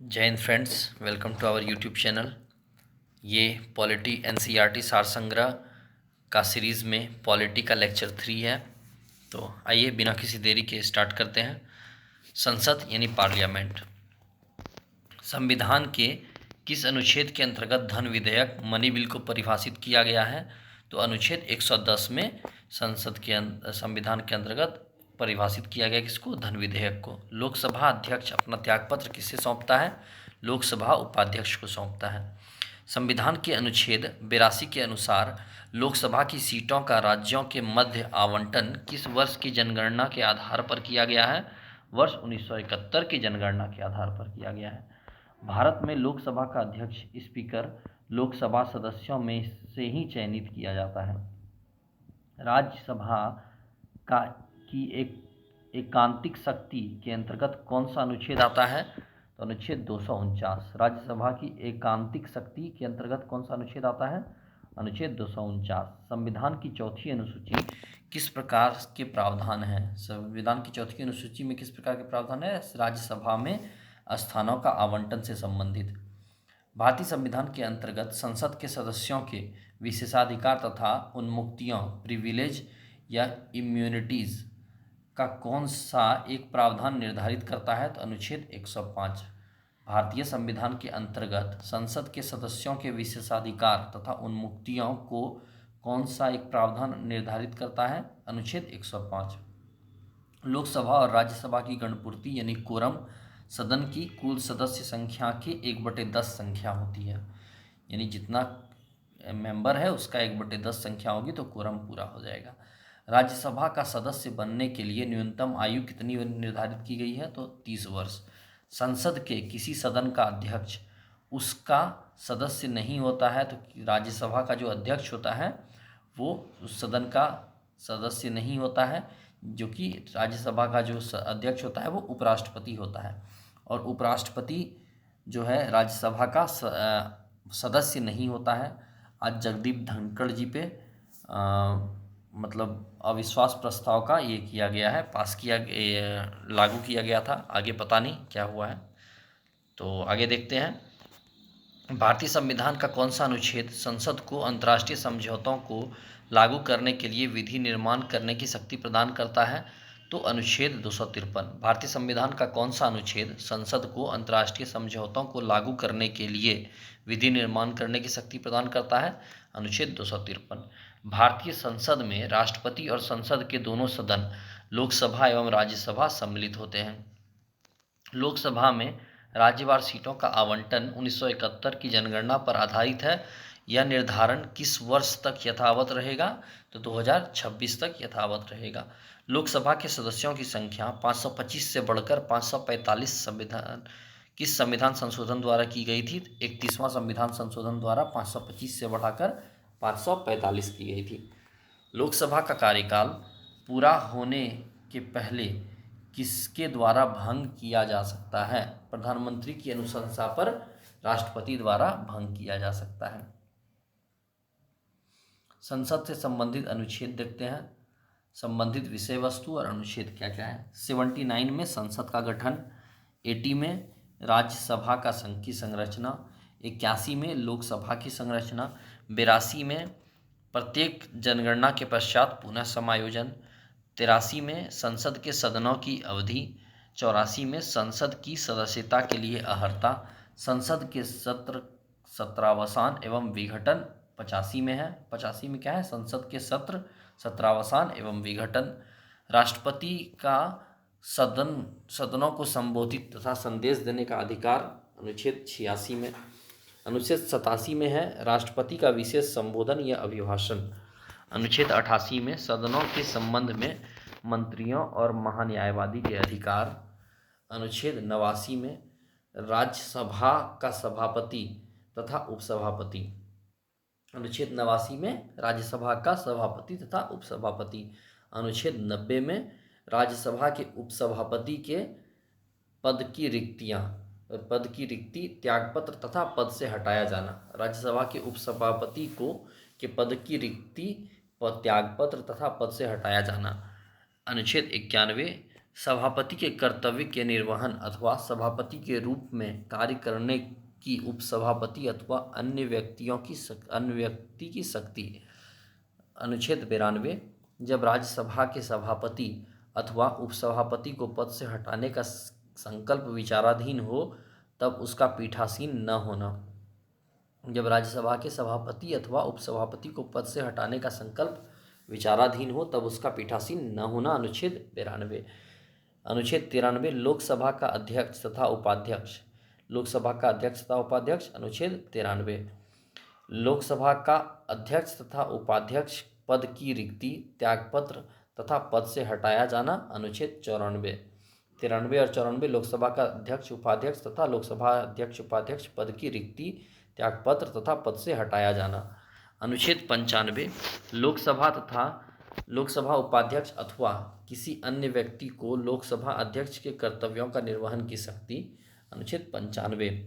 जय हिंद friends, welcome to our YouTube channel. ये पॉलिटी एनसीईआरटी सार संग्रह का सीरीज़ में पॉलिटी का लेक्चर 3 है। तो आइए बिना किसी देरी के स्टार्ट करते हैं। संसद यानी पार्लियामेंट। संविधान के किस अनुच्छेद के अंतर्गत धन विधेयक मनी बिल को परिभाषित किया गया है? तो अनुच्छेद 110 में संविधान के अंतर्गत परिभाषित किया गया किसको? धन विधेयक को। लोकसभा अध्यक्ष अपना त्यागपत्र किसे सौंपता है? लोकसभा उपाध्यक्ष को सौंपता है। संविधान के अनुच्छेद 82 के अनुसार लोकसभा की सीटों का राज्यों के मध्य आवंटन किस वर्ष की जनगणना के आधार पर किया गया है? वर्ष 1971 की जनगणना के आधार पर किया गया है। भारत में लोकसभा का अध्यक्ष स्पीकर लोकसभा सदस्यों में से ही चयनित किया जाता है। राज्यसभा का की एकांतिक शक्ति के अंतर्गत कौन सा अनुच्छेद आता है? तो अनुच्छेद 249। राज्यसभा की एकांतिक शक्ति के अंतर्गत कौन सा अनुच्छेद आता है? अनुच्छेद 249। संविधान की चौथी अनुसूची किस प्रकार के प्रावधान है? संविधान की चौथी अनुसूची में किस प्रकार के प्रावधान है? राज्यसभा में स्थानों का आवंटन से संबंधित। भारतीय संविधान के अंतर्गत संसद के सदस्यों के विशेषाधिकार तथा उन्मुक्तियों प्रिविलेज या इम्यूनिटीज का कौन सा एक प्रावधान निर्धारित करता है? तो अनुच्छेद 105। भारतीय संविधान के अंतर्गत संसद के सदस्यों के विशेषाधिकार तथा उन्मुक्तियों को कौन सा एक प्रावधान निर्धारित करता है? अनुच्छेद 105। लोकसभा और राज्यसभा की गणपूर्ति यानी कोरम सदन की कुल सदस्य संख्या के 1/10 संख्या होती है। यानी जितना मेंबर है उसका 1/10 संख्या होगी तो कोरम पूरा हो जाएगा। राज्यसभा का सदस्य बनने के लिए न्यूनतम आयु कितनी निर्धारित की गई है? तो 30 वर्ष। संसद के किसी सदन का अध्यक्ष उसका सदस्य नहीं होता है, तो राज्यसभा का जो अध्यक्ष होता है वो उस सदन का सदस्य नहीं होता है, जो कि राज्यसभा का जो अध्यक्ष होता है वो उपराष्ट्रपति होता है। और उपराष्ट्रपति जो है राज्यसभा का सदस्य नहीं होता है। आज जगदीप धनखड़ जी पे मतलब अविश्वास प्रस्ताव का ये किया गया है, लागू किया गया था। आगे पता नहीं क्या हुआ है, तो आगे देखते हैं। भारतीय संविधान का कौन सा अनुच्छेद संसद को अंतर्राष्ट्रीय समझौतों को लागू करने के लिए विधि निर्माण करने की शक्ति प्रदान करता है? तो अनुच्छेद 253। भारतीय संविधान का कौन सा अनुच्छेद संसद को अंतर्राष्ट्रीय समझौतों को लागू करने के लिए विधि निर्माण करने की शक्ति प्रदान करता है? अनुच्छेद 253। भारतीय संसद में राष्ट्रपति और संसद के दोनों सदन लोकसभा एवं राज्यसभा सम्मिलित होते हैं। लोकसभा में राज्यवार सीटों का आवंटन 1971 की जनगणना पर आधारित है। यह निर्धारण किस वर्ष तक यथावत रहेगा? तो 2026 तक यथावत रहेगा। लोकसभा के सदस्यों की संख्या 525 से बढ़कर 545 किस संविधान संशोधन द्वारा की गई थी? 31वां संविधान संशोधन द्वारा 525 से बढ़ाकर 545 की गई थी। लोकसभा का कार्यकाल पूरा होने के पहले किसके द्वारा भंग किया जा सकता है? प्रधानमंत्री की अनुशंसा पर राष्ट्रपति द्वारा भंग किया जा सकता है। संसद से संबंधित अनुच्छेद देखते हैं। संबंधित विषय वस्तु और अनुच्छेद क्या क्या है। 79 में संसद का गठन, 80 में राज्यसभा का संघ की संरचना, 81 में लोकसभा की संरचना, 82 में प्रत्येक जनगणना के पश्चात पुनः समायोजन, 83 में संसद के सदनों की अवधि, 84 में संसद की सदस्यता के लिए अर्हता, संसद के सत्र सत्रावसान एवं विघटन 85 में है। 85 में क्या है? संसद के सत्र सत्रावसान एवं विघटन। राष्ट्रपति का सदनों को संबोधित तथा संदेश देने का अधिकार अनुच्छेद 86 में। अनुच्छेद 87 में है राष्ट्रपति का विशेष संबोधन या अभिभाषण। अनुच्छेद 88 में सदनों के संबंध में मंत्रियों और महान्यायवादी के अधिकार। अनुच्छेद 89 में राज्यसभा का सभापति तथा उपसभापति। अनुच्छेद 89 में राज्यसभा का सभापति तथा उपसभापति। अनुच्छेद 90 में राज्यसभा के उपसभापति के पद की रिक्ति त्यागपत्र तथा पद से हटाया जाना। राज्यसभा के उपसभापति के पद की रिक्ति त्यागपत्र तथा पद से हटाया जाना। अनुच्छेद 91 सभापति के कर्तव्य के निर्वहन अथवा सभापति के रूप में कार्य करने की उपसभापति अथवा अन्य व्यक्ति की शक्ति। अनुच्छेद 92। जब राज्यसभा के सभापति अथवा उपसभापति को पद से हटाने का संकल्प विचाराधीन हो तब उसका पीठासीन न होना। जब राज्यसभा के सभापति अथवा उपसभापति को पद से हटाने का संकल्प विचाराधीन हो तब उसका पीठासीन न होना। अनुच्छेद 92। अनुच्छेद 93। लोकसभा का अध्यक्ष तथा उपाध्यक्ष। लोकसभा का अध्यक्ष तथा उपाध्यक्ष। अनुच्छेद 93। लोकसभा का अध्यक्ष तथा उपाध्यक्ष पद की रिक्ति, त्यागपत्र तथा पद से हटाया जाना। अनुच्छेद 94। 93 और 94। लोकसभा का अध्यक्ष उपाध्यक्ष तथा लोकसभा अध्यक्ष उपाध्यक्ष पद की रिक्ति, त्यागपत्र तथा पद से हटाया जाना। अनुच्छेद 95। लोकसभा उपाध्यक्ष अथवा किसी अन्य व्यक्ति को लोकसभा अध्यक्ष के कर्तव्यों का निर्वहन की शक्ति। अनुच्छेद 95।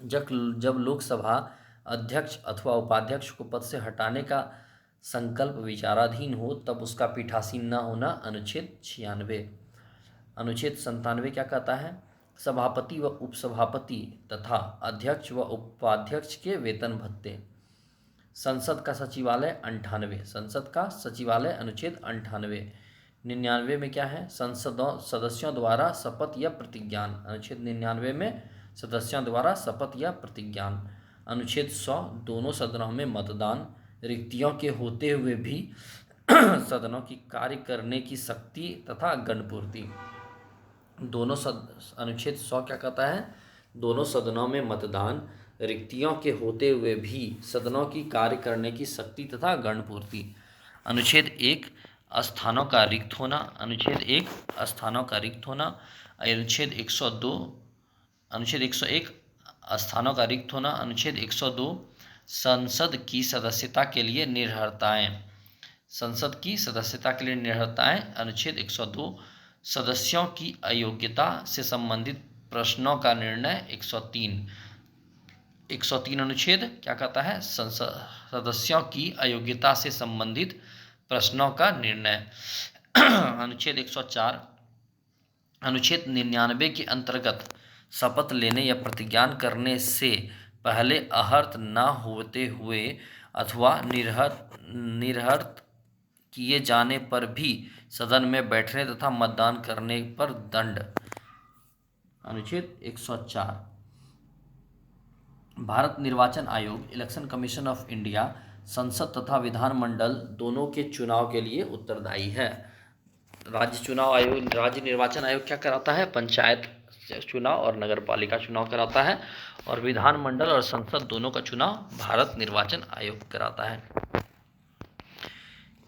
जब लोकसभा अध्यक्ष अथवा उपाध्यक्ष को पद से हटाने का संकल्प विचाराधीन हो तब उसका पीठासीन न होना। अनुच्छेद 96। अनुच्छेद 97 क्या कहता है? सभापति व उपसभापति तथा अध्यक्ष व उपाध्यक्ष के वेतन भत्ते। संसद का सचिवालय 98। संसद का सचिवालय। अनुच्छेद 98। 99 में क्या है? सदस्यों द्वारा शपथ या प्रतिज्ञान। अनुच्छेद 99 में सदस्यों द्वारा शपथ या प्रतिज्ञान। अनुच्छेद 100। दोनों सदनों में मतदान, रिक्तियों के होते हुए भी सदनों की कार्य करने की शक्ति तथा गणपूर्ति। अनुच्छेद 100 क्या कहता है? दोनों सदनों में मतदान, रिक्तियों के होते हुए भी सदनों की कार्य करने की शक्ति तथा गणपूर्ति। अनुच्छेद 1। स्थानों का रिक्त होना। अनुच्छेद 1। स्थानों का रिक्त होना। अनुच्छेद 102। अनुच्छेद 101। स्थानों का रिक्त होना। अनुच्छेद 102। संसद की सदस्यता के लिए निर्भरताएं। संसद की सदस्यता के लिए निर्भरताएं। अनुच्छेद 102। सदस्यों की अयोग्यता से संबंधित प्रश्नों का निर्णय। 103 अनुच्छेद क्या कहता है? सदस्यों की अयोग्यता से संबंधित प्रश्नों का निर्णय। अनुच्छेद 104। अनुच्छेद 99 के अंतर्गत शपथ लेने या प्रतिज्ञान करने से पहले अहर्त न होते हुए अथवा निर्हर्त किए जाने पर भी सदन में बैठने तथा मतदान करने पर दंड। अनुच्छेद 104। भारत निर्वाचन आयोग, इलेक्शन कमीशन ऑफ इंडिया, संसद तथा विधानमंडल दोनों के चुनाव के लिए उत्तरदायी है। राज्य निर्वाचन आयोग क्या कराता है? पंचायत चुनाव और नगर पालिका चुनाव कराता है, और विधानमंडल और संसद दोनों का चुनाव भारत निर्वाचन आयोग कराता है।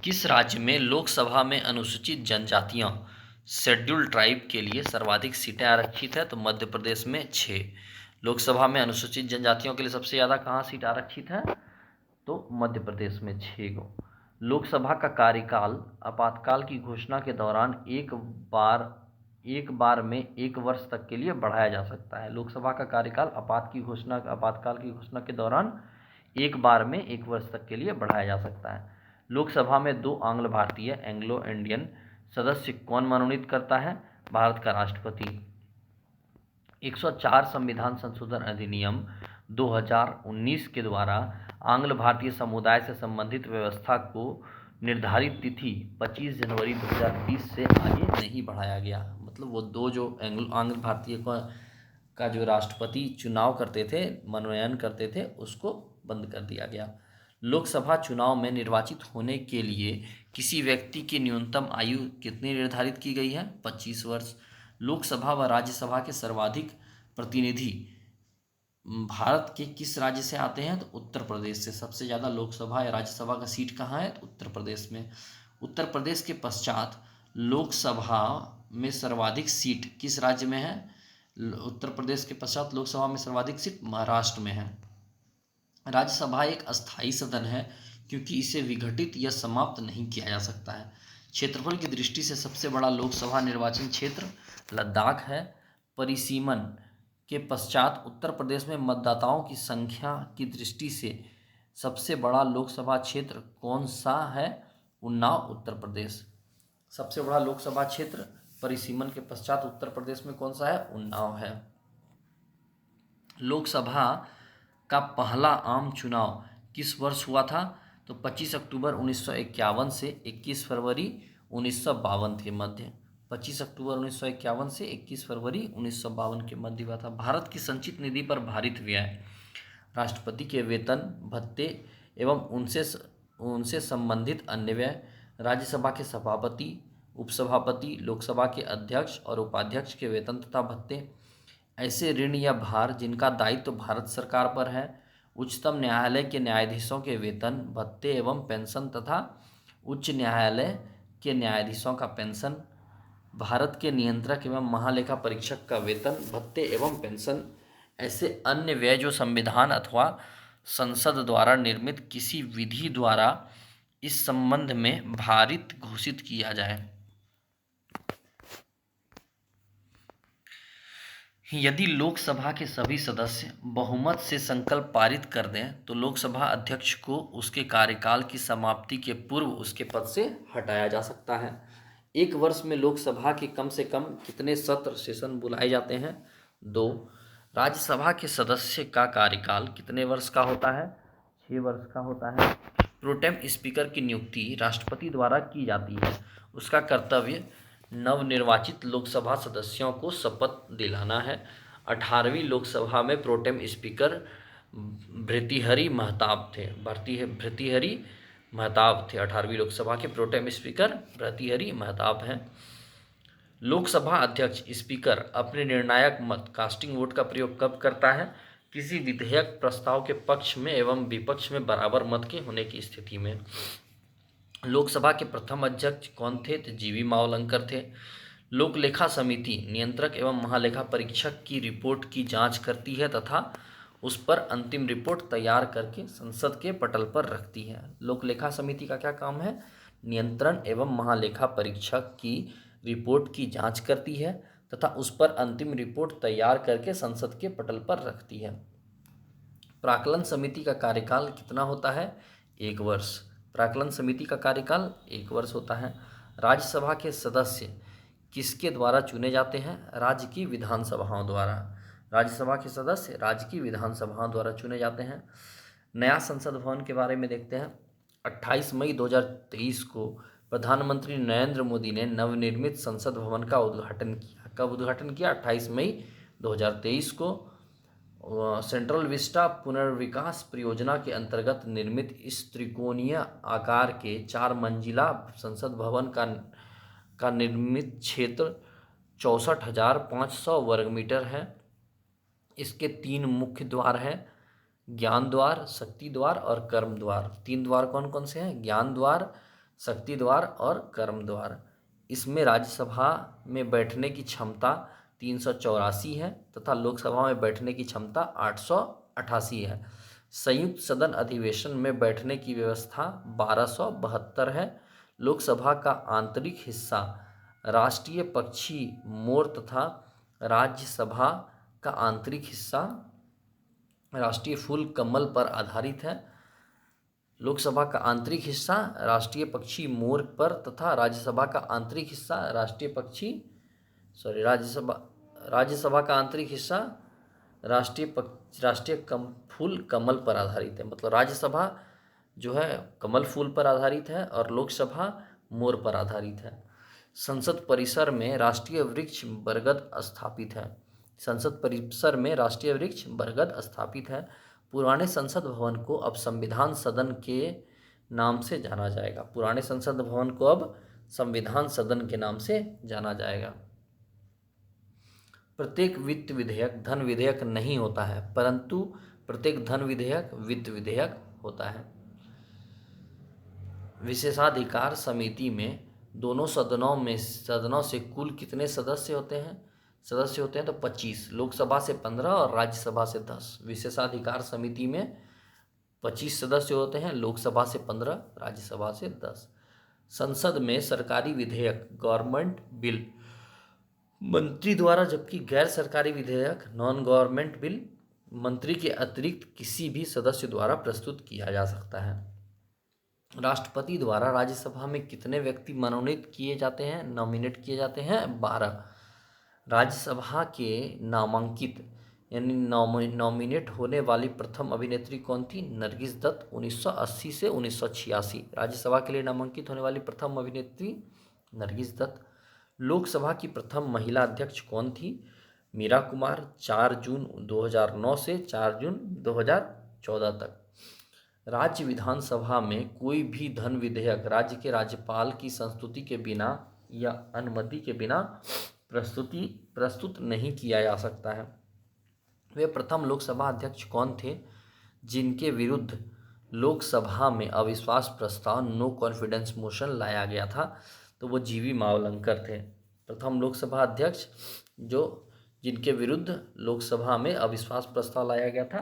किस राज्य में लोकसभा में अनुसूचित जनजातियों शेड्यूल्ड ट्राइब के लिए सर्वाधिक सीटें आरक्षित है? तो मध्य प्रदेश में 6। लोकसभा में अनुसूचित जनजातियों के लिए सबसे ज़्यादा कहाँ सीट आरक्षित है? तो मध्य प्रदेश में 6 गो। लोकसभा का कार्यकाल आपातकाल की घोषणा के दौरान एक बार में 1 वर्ष तक के लिए बढ़ाया जा सकता है। लोकसभा का कार्यकाल आपातकाल की घोषणा के दौरान एक बार में 1 वर्ष तक के लिए बढ़ाया जा सकता है। लोकसभा में 2 आंग्ल भारतीय एंग्लो इंडियन सदस्य कौन मनोनीत करता है? भारत का राष्ट्रपति। 104 संविधान संशोधन अधिनियम 2019 के द्वारा आंग्ल भारतीय समुदाय से संबंधित व्यवस्था को निर्धारित तिथि 25 जनवरी 2020 से आगे नहीं बढ़ाया गया। मतलब वो 2 जो आंग्ल भारतीय का जो राष्ट्रपति चुनाव करते थे, मनोनयन करते थे, उसको बंद कर दिया गया। लोकसभा चुनाव में निर्वाचित होने के लिए किसी व्यक्ति की न्यूनतम आयु कितनी निर्धारित की गई है? 25 वर्ष। लोकसभा व राज्यसभा के सर्वाधिक प्रतिनिधि भारत के किस राज्य से आते हैं? तो उत्तर प्रदेश से। सबसे ज़्यादा लोकसभा या राज्यसभा का सीट कहाँ है? तो उत्तर प्रदेश में। उत्तर प्रदेश के पश्चात लोकसभा में सर्वाधिक सीट किस राज्य में है? उत्तर प्रदेश के पश्चात लोकसभा में सर्वाधिक सीट महाराष्ट्र में है। राज्यसभा एक अस्थायी सदन है क्योंकि इसे विघटित या समाप्त नहीं किया जा सकता है। क्षेत्रफल की दृष्टि से सबसे बड़ा लोकसभा निर्वाचन क्षेत्र लद्दाख है। परिसीमन के पश्चात उत्तर प्रदेश में मतदाताओं की संख्या की दृष्टि से सबसे बड़ा लोकसभा क्षेत्र कौन सा है? उन्नाव, उत्तर प्रदेश। सबसे बड़ा लोकसभा क्षेत्र परिसीमन के पश्चात उत्तर प्रदेश में कौन सा है? उन्नाव है। लोकसभा का पहला आम चुनाव किस वर्ष हुआ था? तो 25 अक्टूबर 1951 से 21 फरवरी 1952 के मध्य। 25 अक्टूबर 1951 से 21 फरवरी 1952 के मध्य हुआ था। भारत की संचित निधि पर भारित व्यय, राष्ट्रपति के वेतन भत्ते एवं उनसे संबंधित अन्य व्यय, राज्यसभा के सभापति, उपसभापति, लोकसभा के अध्यक्ष और उपाध्यक्ष के वेतन तथा भत्ते, ऐसे ऋण या भार जिनका दायित्व भारत सरकार पर है, उच्चतम न्यायालय के न्यायाधीशों के वेतन भत्ते एवं पेंशन तथा उच्च न्यायालय के न्यायाधीशों का पेंशन, भारत के नियंत्रक एवं महालेखा परीक्षक का वेतन भत्ते एवं पेंशन, ऐसे अन्य व्यय जो संविधान अथवा संसद द्वारा निर्मित किसी विधि द्वारा इस संबंध में भारित घोषित किया जाए। यदि लोकसभा के सभी सदस्य बहुमत से संकल्प पारित कर दें तो लोकसभा अध्यक्ष को उसके कार्यकाल की समाप्ति के पूर्व उसके पद से हटाया जा सकता है। एक वर्ष में लोकसभा के कम से कम कितने सत्र सेशन बुलाए जाते हैं? 2। राज्यसभा के सदस्य का कार्यकाल कितने वर्ष का होता है? 6 वर्ष का होता है। प्रोटेम स्पीकर की नियुक्ति राष्ट्रपति द्वारा की जाती है। उसका कर्तव्य नवनिर्वाचित लोकसभा सदस्यों को शपथ दिलाना है। 18वीं लोकसभा में प्रोटेम स्पीकर भर्तृहरि महताब थे। 18वीं लोकसभा के प्रोटेम स्पीकर भर्तृहरि महताब हैं। लोकसभा अध्यक्ष स्पीकर अपने निर्णायक मत कास्टिंग वोट का प्रयोग कब करता है? किसी विधेयक प्रस्ताव के पक्ष में एवं विपक्ष में बराबर मत के होने की स्थिति में। लोकसभा के प्रथम अध्यक्ष कौन थे? तो जीवी मावलंकर थे। लोक लेखा समिति नियंत्रक एवं महालेखा परीक्षक की रिपोर्ट की जांच करती है तथा उस पर अंतिम रिपोर्ट तैयार करके संसद के पटल पर रखती है। लोक लेखा समिति का क्या काम है? नियंत्रण एवं महालेखा परीक्षक की रिपोर्ट की जांच करती है तथा उस पर अंतिम रिपोर्ट तैयार करके संसद के पटल पर रखती है। प्राक्कलन समिति का कार्यकाल कितना होता है? 1 वर्ष। प्राक्कलन समिति का कार्यकाल 1 वर्ष होता है। राज्यसभा के सदस्य किसके द्वारा चुने जाते हैं? राज्य की विधानसभाओं द्वारा। राज्यसभा के सदस्य राज्य की विधानसभाओं द्वारा चुने जाते हैं। नया संसद भवन के बारे में देखते हैं। 28 मई 2023 को प्रधानमंत्री नरेंद्र मोदी ने नवनिर्मित संसद भवन का उद्घाटन किया। कब उद्घाटन किया? 28 मई 2023 को। सेंट्रल विस्टा पुनर्विकास परियोजना के अंतर्गत निर्मित इस त्रिकोणीय आकार के 4 मंजिला संसद भवन का निर्मित क्षेत्र 64,500 वर्ग मीटर है। इसके 3 मुख्य द्वार हैं, ज्ञान द्वार, शक्ति द्वार और कर्म द्वार। 3 द्वार कौन कौन से हैं? ज्ञान द्वार, शक्ति द्वार और कर्म द्वार। इसमें राज्यसभा में बैठने की क्षमता 384 है तथा लोकसभा में बैठने की क्षमता 888 है। संयुक्त सदन अधिवेशन में बैठने की व्यवस्था 1272 है। लोकसभा का आंतरिक हिस्सा राष्ट्रीय पक्षी मोर तथा राज्यसभा का आंतरिक हिस्सा राष्ट्रीय फूल कमल पर आधारित है। लोकसभा का आंतरिक हिस्सा राष्ट्रीय पक्षी मोर पर तथा राज्यसभा का आंतरिक हिस्सा राज्यसभा का आंतरिक हिस्सा राष्ट्रीय फूल कमल पर आधारित है। मतलब राज्यसभा जो है कमल फूल पर आधारित है और लोकसभा मोर पर आधारित है। संसद परिसर में राष्ट्रीय वृक्ष बरगद स्थापित है। संसद परिसर में राष्ट्रीय वृक्ष बरगद स्थापित है। पुराने संसद भवन को अब संविधान सदन के नाम से जाना जाएगा। पुराने संसद भवन को अब संविधान सदन के नाम से जाना जाएगा। प्रत्येक वित्त विधेयक धन विधेयक नहीं होता है, परंतु प्रत्येक धन विधेयक वित्त विधेयक होता है। विशेषाधिकार समिति में दोनों सदनों से कुल कितने सदस्य होते हैं? तो 25। लोकसभा से 15 और राज्यसभा से 10। विशेषाधिकार समिति में 25 सदस्य होते हैं, लोकसभा से 15, राज्यसभा से 10। संसद में सरकारी विधेयक गवर्नमेंट बिल मंत्री द्वारा, जबकि गैर सरकारी विधेयक नॉन गवर्नमेंट बिल मंत्री के अतिरिक्त किसी भी सदस्य द्वारा प्रस्तुत किया जा सकता है। राष्ट्रपति द्वारा राज्यसभा में कितने व्यक्ति मनोनीत किए जाते हैं, नॉमिनेट किए जाते हैं? 12। राज्यसभा के नामांकित यानी नॉमिनेट होने वाली प्रथम अभिनेत्री कौन थी? नरगिस दत्त। 1980 से 1986 राज्यसभा के लिए नामांकित होने वाली प्रथम अभिनेत्री नरगिस दत्त। लोकसभा की प्रथम महिला अध्यक्ष कौन थी? मीरा कुमार। 4 जून 2009 से 4 जून 2014 तक। राज्य विधानसभा में कोई भी धन विधेयक राज्य के राज्यपाल की संस्तुति के बिना या अनुमति के बिना प्रस्तुत नहीं किया जा सकता है। वे प्रथम लोकसभा अध्यक्ष कौन थे जिनके विरुद्ध लोकसभा में अविश्वास प्रस्ताव नो कॉन्फिडेंस मोशन लाया गया था? तो वो जीवी मावलंकर थे। प्रथम लोकसभा अध्यक्ष जिनके विरुद्ध लोकसभा में अविश्वास प्रस्ताव लाया गया था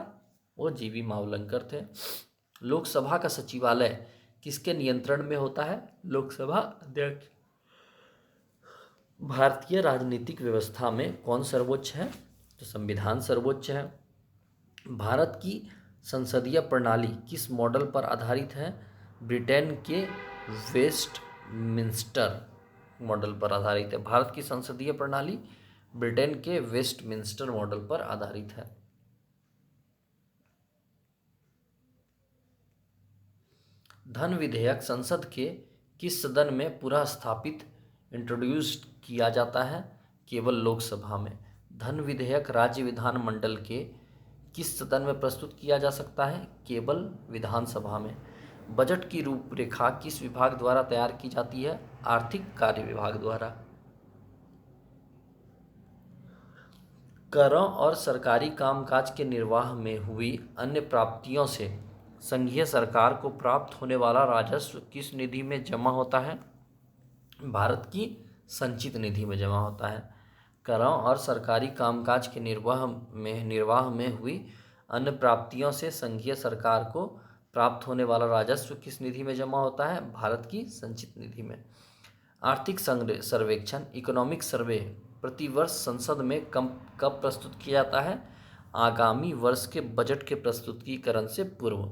वो जीवी मावलंकर थे। लोकसभा का सचिवालय किसके नियंत्रण में होता है? लोकसभा अध्यक्ष। भारतीय राजनीतिक व्यवस्था में कौन सर्वोच्च है? तो संविधान सर्वोच्च है। भारत की संसदीय प्रणाली किस मॉडल पर आधारित है? ब्रिटेन के वेस्टमिंस्टर मॉडल पर आधारित है। भारत की संसदीय प्रणाली ब्रिटेन के वेस्टमिंस्टर मॉडल पर आधारित है। धन विधेयक संसद के किस सदन में पुनः स्थापित इंट्रोड्यूस किया जाता है? केवल लोकसभा में। धन विधेयक राज्य विधानमंडल के किस सदन में प्रस्तुत किया जा सकता है? केवल विधानसभा में। बजट की रूपरेखा किस विभाग द्वारा तैयार की जाती है? आर्थिक कार्य विभाग द्वारा। करों और सरकारी कामकाज के निर्वाह में हुई अन्य प्राप्तियों से संघीय सरकार को प्राप्त होने वाला राजस्व किस निधि में जमा होता है? भारत की संचित निधि में जमा होता है। करों और सरकारी कामकाज के निर्वाह में हुई अन्य प्राप्तियों से संघीय सरकार को प्राप्त होने वाला राजस्व किस निधि में जमा होता है? भारत की संचित निधि में। आर्थिक सर्वेक्षण इकोनॉमिक सर्वे प्रतिवर्ष संसद में कब प्रस्तुत किया जाता है? आगामी वर्ष के बजट के प्रस्तुतिकरण से पूर्व।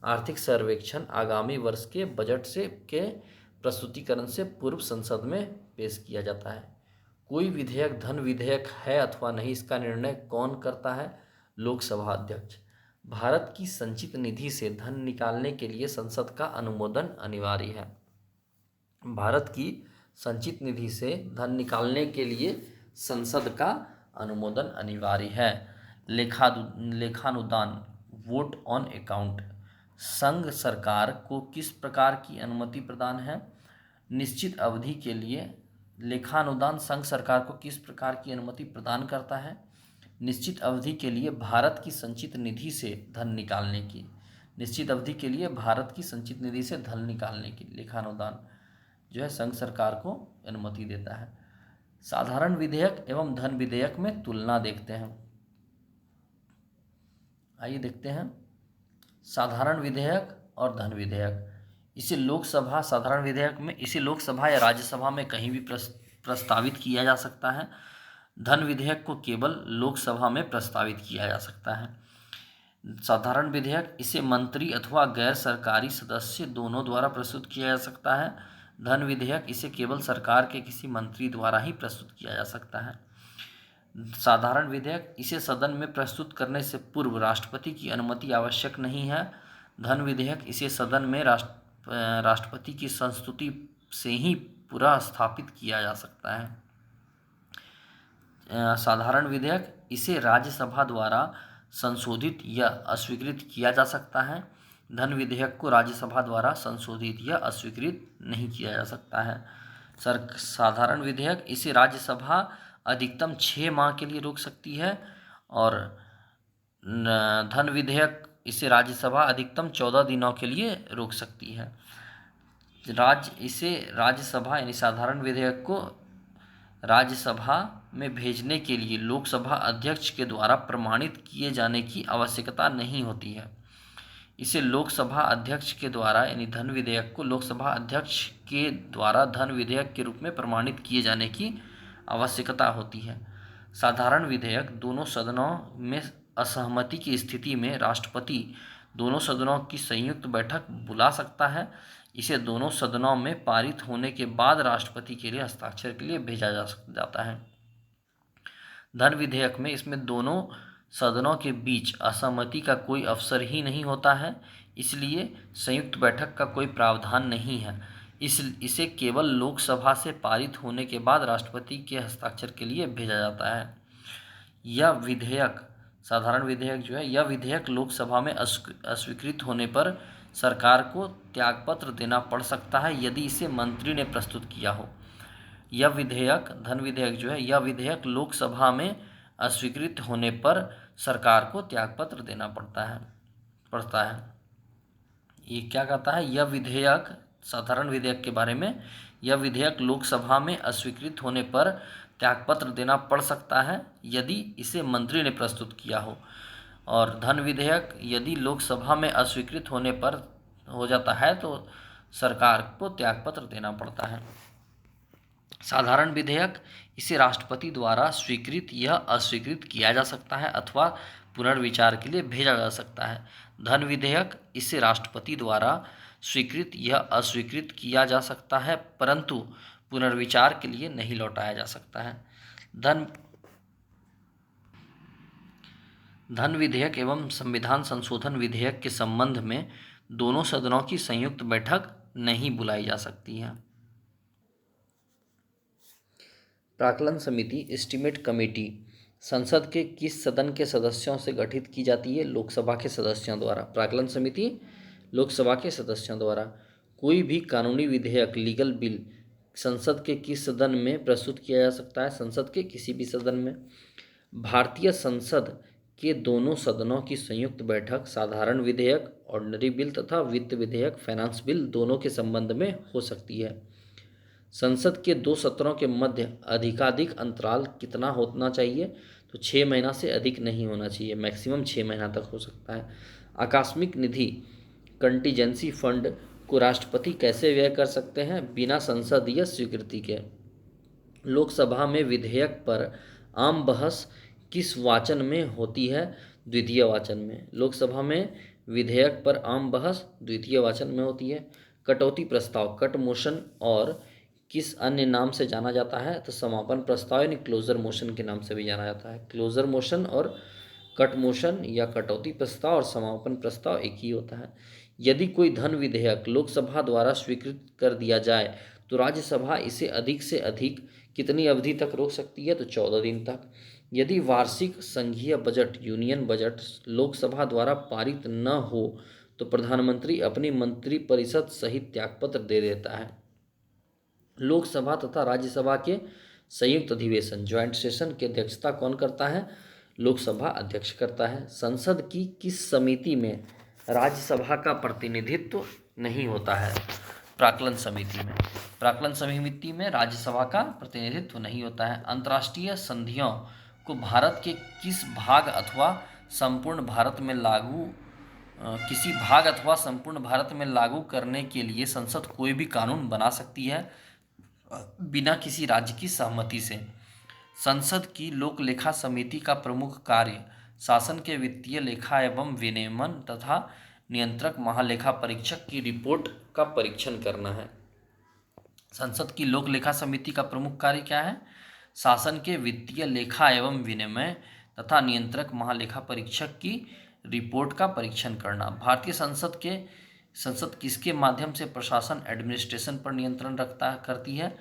आर्थिक सर्वेक्षण आगामी वर्ष के बजट के प्रस्तुतिकरण से पूर्व संसद में पेश किया जाता है। कोई विधेयक धन विधेयक है अथवा नहीं, इसका निर्णय कौन करता है? लोकसभा अध्यक्ष। भारत की संचित निधि से धन निकालने के लिए संसद का अनुमोदन अनिवार्य है। भारत की संचित निधि से धन निकालने के लिए संसद का अनुमोदन अनिवार्य है। लेखानुदान वोट ऑन अकाउंट संघ सरकार को किस प्रकार की अनुमति प्रदान है? निश्चित अवधि के लिए लेखानुदान संघ सरकार को किस प्रकार की अनुमति प्रदान करता है? निश्चित अवधि के लिए भारत की संचित निधि से धन निकालने की। निश्चित अवधि के लिए भारत की संचित निधि से धन निकालने की लेखानुदान जो है संघ सरकार को अनुमति देता है। साधारण विधेयक एवं धन विधेयक में तुलना देखते हैं। आइए देखते हैं साधारण विधेयक और धन विधेयक। इसे लोकसभा साधारण विधेयक में इसे लोकसभा या राज्यसभा में कहीं भी प्रस्तावित किया जा सकता है। धन विधेयक को केवल लोकसभा में प्रस्तावित किया जा सकता है। साधारण विधेयक इसे मंत्री अथवा गैर सरकारी सदस्य दोनों द्वारा प्रस्तुत किया जा सकता है। धन विधेयक इसे केवल सरकार के किसी मंत्री द्वारा ही प्रस्तुत किया जा सकता है। साधारण विधेयक इसे सदन में प्रस्तुत करने से पूर्व राष्ट्रपति की अनुमति आवश्यक नहीं है। धन विधेयक इसे सदन में राष्ट्रपति की संस्तुति से ही पूरा स्थापित किया जा सकता है। साधारण विधेयक इसे राज्यसभा द्वारा संशोधित या अस्वीकृत किया जा सकता है। धन विधेयक को राज्यसभा द्वारा संशोधित या अस्वीकृत नहीं किया जा सकता है। साधारण विधेयक इसे राज्यसभा अधिकतम 6 माह के लिए रोक सकती है और धन विधेयक इसे राज्यसभा अधिकतम 14 दिनों के लिए रोक सकती है। राज्यसभा यानी साधारण विधेयक को राज्यसभा में भेजने के लिए लोकसभा अध्यक्ष के द्वारा प्रमाणित किए जाने की आवश्यकता नहीं होती है। इसे लोकसभा अध्यक्ष के द्वारा यानी धन विधेयक को लोकसभा अध्यक्ष के द्वारा धन विधेयक के रूप में प्रमाणित किए जाने की आवश्यकता होती है। साधारण विधेयक दोनों सदनों में असहमति की स्थिति में राष्ट्रपति दोनों सदनों की संयुक्त बैठक बुला सकता है इसे दोनों सदनों में पारित होने के बाद राष्ट्रपति के लिए हस्ताक्षर के लिए भेजा जाता है। धन विधेयक में इसमें दोनों सदनों के बीच असहमति का कोई अवसर ही नहीं होता है, इसलिए संयुक्त बैठक का कोई प्रावधान नहीं है। इसे केवल लोकसभा से पारित होने के बाद राष्ट्रपति के हस्ताक्षर के लिए भेजा जाता है। यह विधेयक, साधारण विधेयक जो है, यह विधेयक लोकसभा में अस्वीकृत होने पर सरकार को त्यागपत्र देना पड़ सकता है यदि इसे मंत्री ने प्रस्तुत किया हो। यह विधेयक, धन विधेयक जो है, यह विधेयक लोकसभा में अस्वीकृत होने पर सरकार को त्यागपत्र देना पड़ता है। ये क्या कहता है? यह विधेयक, साधारण विधेयक के बारे में, यह विधेयक लोकसभा में अस्वीकृत होने पर त्यागपत्र देना पड़ सकता है यदि इसे मंत्री ने प्रस्तुत किया हो। और धन विधेयक यदि लोकसभा में अस्वीकृत होने पर हो जाता है तो सरकार को त्यागपत्र देना पड़ता है। साधारण विधेयक, इसे राष्ट्रपति द्वारा स्वीकृत या अस्वीकृत किया जा सकता है अथवा पुनर्विचार के लिए भेजा जा सकता है। धन विधेयक, इसे राष्ट्रपति द्वारा स्वीकृत या अस्वीकृत किया जा सकता है परंतु पुनर्विचार के लिए नहीं लौटाया जा सकता है। धन विधेयक एवं संविधान संशोधन विधेयक के संबंध में दोनों सदनों की संयुक्त बैठक नहीं बुलाई जा सकती है। प्राक्कलन समिति, एस्टीमेट कमेटी, संसद के किस सदन के सदस्यों से गठित की जाती है? लोकसभा के सदस्यों द्वारा। प्राक्कलन समिति लोकसभा के सदस्यों द्वारा। कोई भी कानूनी विधेयक, लीगल बिल संसद के किस सदन में प्रस्तुत किया जा सकता है? संसद के किसी भी सदन में। भारतीय संसद के दोनों सदनों की संयुक्त बैठक साधारण विधेयक, ऑर्डिनरी बिल तथा वित्त विधेयक, फाइनेंस बिल दोनों के संबंध में हो सकती है। संसद के 2 सत्रों के मध्य अधिकाधिक अंतराल कितना होना चाहिए? तो 6 महीना से अधिक नहीं होना चाहिए, मैक्सिमम 6 महीना तक हो सकता है। आकस्मिक निधि, कंटीजेंसी फंड को राष्ट्रपति कैसे व्यय कर सकते हैं? बिना संसदीय स्वीकृति के। लोकसभा में विधेयक पर आम बहस किस वाचन में होती है? द्वितीय वाचन में। लोकसभा में विधेयक पर आम बहस द्वितीय वाचन में होती है। कटौती प्रस्ताव, कट मोशन, और किस अन्य नाम से जाना जाता है? तो समापन प्रस्ताव यानी क्लोजर मोशन के नाम से भी जाना जाता है। क्लोजर मोशन और कट मोशन या कटौती प्रस्ताव और समापन प्रस्ताव एक ही होता है। यदि कोई धन विधेयक लोकसभा द्वारा स्वीकृत कर दिया जाए तो राज्यसभा इसे अधिक से अधिक कितनी अवधि तक रोक सकती है? तो 14 दिन तक। यदि वार्षिक संघीय बजट, यूनियन बजट, लोकसभा द्वारा पारित न हो तो प्रधानमंत्री अपनी मंत्रिपरिषद सहित त्यागपत्र दे देता है। लोकसभा तथा राज्यसभा के संयुक्त अधिवेशन, ज्वाइंट सेशन की अध्यक्षता कौन करता है? लोकसभा अध्यक्ष करता है। संसद की किस समिति में राज्यसभा का प्रतिनिधित्व नहीं होता है? प्राक्कलन समिति में। प्राक्कलन समिति में राज्यसभा का प्रतिनिधित्व नहीं होता है। अंतर्राष्ट्रीय संधियों को भारत के किस भाग अथवा संपूर्ण भारत में किसी भाग अथवा संपूर्ण भारत में लागू करने के लिए संसद कोई भी कानून बना सकती है बिना किसी राज्य की सहमति से। संसद की लोक लेखा समिति का प्रमुख कार्य शासन के वित्तीय लेखा एवं विनियमन तथा नियंत्रक महालेखा परीक्षक की रिपोर्ट का परीक्षण करना है। संसद की लोक लेखा समिति का प्रमुख कार्य क्या है? शासन के वित्तीय लेखा एवं विनियमन तथा नियंत्रक महालेखा परीक्षक की रिपोर्ट का परीक्षण करना। भारतीय संसद किसके माध्यम से प्रशासन, एडमिनिस्ट्रेशन पर नियंत्रण करती है?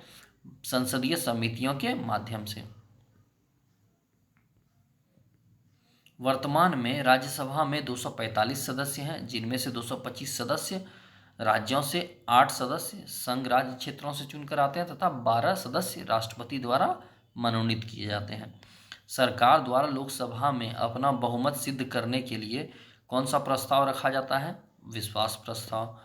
संसदीय समितियों के माध्यम से। वर्तमान में राज्यसभा में 245 सदस्य हैं, जिनमें से 225 सदस्य राज्यों से, 8 सदस्य संघ राज्य क्षेत्रों से चुनकर आते हैं तथा 12 सदस्य राष्ट्रपति द्वारा मनोनीत किए जाते हैं। सरकार द्वारा लोकसभा में अपना बहुमत सिद्ध करने के लिए कौन सा प्रस्ताव रखा जाता है? विश्वास प्रस्ताव।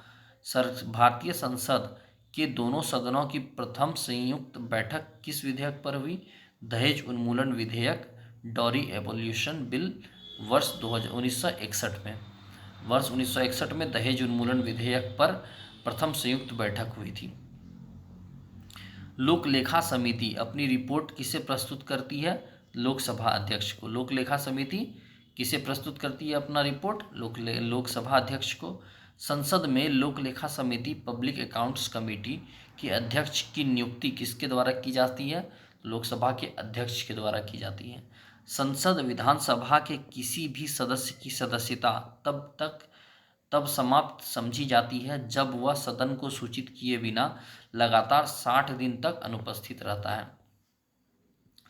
भारतीय संसद के दोनों सदनों की प्रथम संयुक्त बैठक किस विधेयक पर हुई? दहेज उन्मूलन विधेयक, डॉरी एबोल्यूशन बिल, वर्ष 1961 में। वर्ष 1961 में दहेज उन्मूलन विधेयक पर प्रथम संयुक्त बैठक हुई थी। लोक लेखा समिति अपनी रिपोर्ट किसे प्रस्तुत करती है? लोकसभा अध्यक्ष को। लोक लेखा समिति किसे प्रस्तुत करती है अपना रिपोर्ट? लोकसभा अध्यक्ष को। संसद में लोक लेखा समिति पब्लिक अकाउंट्स कमेटी के अध्यक्ष की नियुक्ति किसके द्वारा की जाती है? लोकसभा के अध्यक्ष के द्वारा की जाती है। संसद विधानसभा के किसी भी सदस्य की सदस्यता तब समाप्त समझी जाती है जब वह सदन को सूचित किए बिना लगातार 60 दिन तक अनुपस्थित रहता है।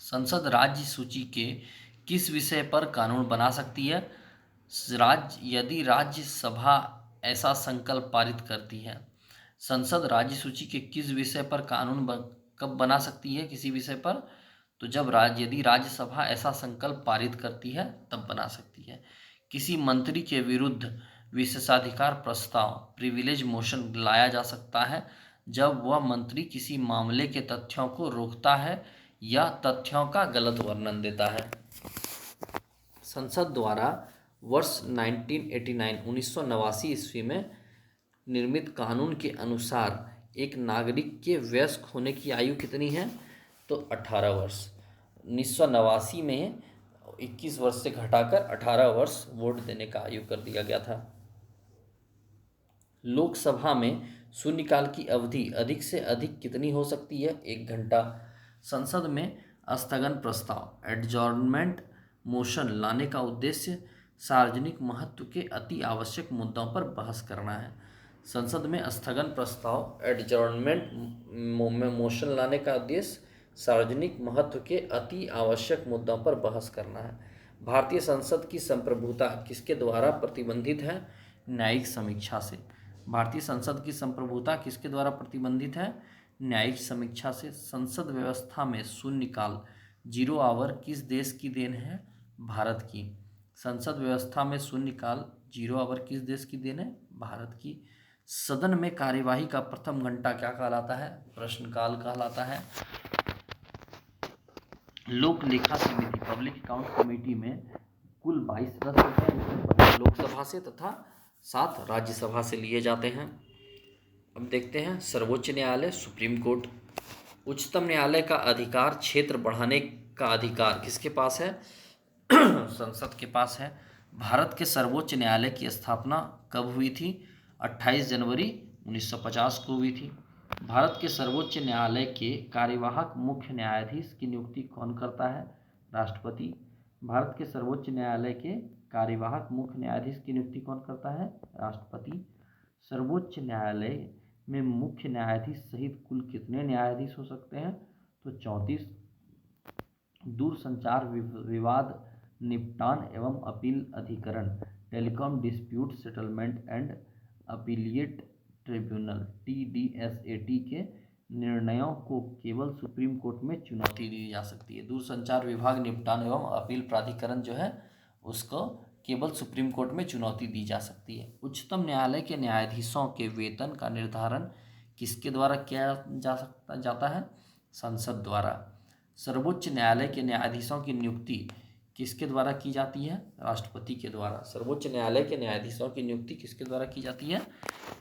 संसद राज्य सूची के किस विषय पर कानून बना सकती है? यदि राज्यसभा ऐसा संकल्प पारित करती है। संसद राज्य सूची के किस विषय पर कानून कब बना सकती है? किसी विषय पर, तो यदि राज्यसभा ऐसा संकल्प पारित करती है तब बना सकती है। किसी मंत्री के विरुद्ध विशेषाधिकार प्रस्ताव प्रिविलेज मोशन लाया जा सकता है जब वह मंत्री किसी मामले के तथ्यों को रोकता है या तथ्यों का गलत वर्णन देता है। संसद द्वारा वर्ष 1989 ईस्वी में निर्मित कानून के अनुसार एक नागरिक के वयस्क होने की आयु कितनी है? तो 18 वर्ष। 1989 में 21 वर्ष से घटाकर 18 वर्ष वोट देने का आयु कर दिया गया था। लोकसभा में शून्यकाल की अवधि अधिक से अधिक कितनी हो सकती है? 1 घंटा। संसद में स्थगन प्रस्ताव एडजॉर्नमेंट मोशन लाने का उद्देश्य सार्वजनिक महत्व के अति आवश्यक मुद्दों पर बहस करना है। संसद में स्थगन प्रस्ताव एडजॉर्नमेंट मोशन लाने का उद्देश्य सार्वजनिक महत्व के अति आवश्यक मुद्दों पर बहस करना है। भारतीय संसद की संप्रभुता किसके द्वारा प्रतिबंधित है? न्यायिक समीक्षा से। भारतीय संसद की संप्रभुता किसके द्वारा प्रतिबंधित है? न्यायिक समीक्षा से। संसद व्यवस्था में शून्यकाल 0 आवर किस देश की देन है? भारत की। संसद व्यवस्था में शून्यकाल 0 आवर किस देश की देन है? भारत की। सदन में कार्यवाही का प्रथम घंटा क्या कहलाता है? प्रश्नकाल कहलाता है। लोक लेखा समिति पब्लिक अकाउंट कमेटी में कुल 22 सदस्य होते हैं, जिसमें 15 लोकसभा से तथा 7 राज्यसभा से लिए जाते हैं। अब देखते हैं सर्वोच्च न्यायालय, सुप्रीम कोर्ट। उच्चतम न्यायालय का अधिकार क्षेत्र बढ़ाने का अधिकार किसके पास है? संसद के पास है। भारत के सर्वोच्च न्यायालय की स्थापना कब हुई थी? 28 जनवरी 1950 को हुई थी। भारत के सर्वोच्च न्यायालय के कार्यवाहक मुख्य न्यायाधीश की नियुक्ति कौन करता है? राष्ट्रपति। भारत के सर्वोच्च न्यायालय के कार्यवाहक मुख्य न्यायाधीश की नियुक्ति कौन करता है? राष्ट्रपति। सर्वोच्च न्यायालय में मुख्य न्यायाधीश सहित कुल कितने न्यायाधीश हो सकते हैं? तो 34। दूरसंचार विवाद निपटान एवं अपील अधिकरण telecom dispute settlement and appellate tribunal TDSAT के निर्णयों को केवल सुप्रीम कोर्ट में चुनौती दी जा सकती है। दूरसंचार विभाग निपटान एवं अपील प्राधिकरण जो है उसको केवल सुप्रीम कोर्ट में चुनौती दी जा सकती है। उच्चतम न्यायालय के न्यायाधीशों के वेतन का निर्धारण किसके द्वारा किया जाता है? संसद द्वारा। सर्वोच्च न्यायालय के न्यायाधीशों की नियुक्ति किसके द्वारा की जाती है? राष्ट्रपति के द्वारा। सर्वोच्च न्यायालय के न्यायाधीशों की नियुक्ति किसके द्वारा की जाती है?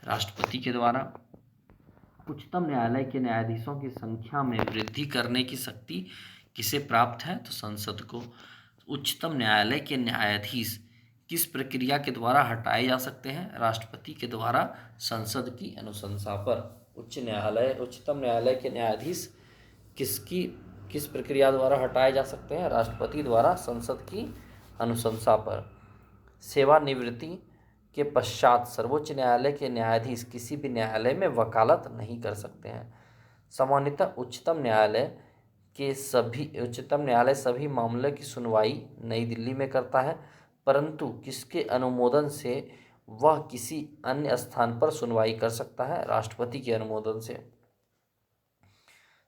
राष्ट्रपति के द्वारा। उच्चतम न्यायालय के न्यायाधीशों की संख्या में वृद्धि करने की शक्ति किसे प्राप्त है? तो संसद को। उच्चतम न्यायालय के न्यायाधीश किस प्रक्रिया के द्वारा हटाए जा सकते हैं? राष्ट्रपति के द्वारा संसद की अनुशंसा पर। उच्चतम न्यायालय के न्यायाधीश किस प्रक्रिया द्वारा हटाए जा सकते हैं? राष्ट्रपति द्वारा संसद की अनुशंसा पर। सेवानिवृत्ति के पश्चात सर्वोच्च न्यायालय के न्यायाधीश किसी भी न्यायालय में वकालत नहीं कर सकते हैं। सामान्यतः उच्चतम न्यायालय सभी मामलों की सुनवाई नई दिल्ली में करता है, परंतु किसके अनुमोदन से वह किसी अन्य स्थान पर सुनवाई कर सकता है? राष्ट्रपति के अनुमोदन से।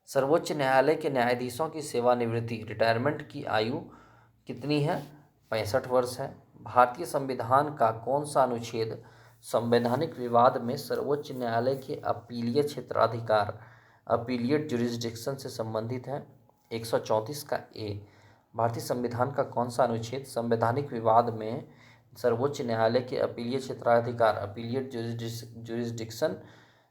सर्वोच्च न्यायालय के न्यायाधीशों की सेवानिवृत्ति रिटायरमेंट की आयु कितनी है? 65 वर्ष है। भारतीय संविधान का कौन सा अनुच्छेद संवैधानिक विवाद में सर्वोच्च न्यायालय के अपीलीय क्षेत्राधिकार अपीलिएट जुरिस्डिक्शन से संबंधित है? 134 का ए। भारतीय संविधान का कौन सा अनुच्छेद संवैधानिक विवाद में सर्वोच्च न्यायालय के अपीलीय क्षेत्राधिकार अपीलिएट जुरिस्डिक्शन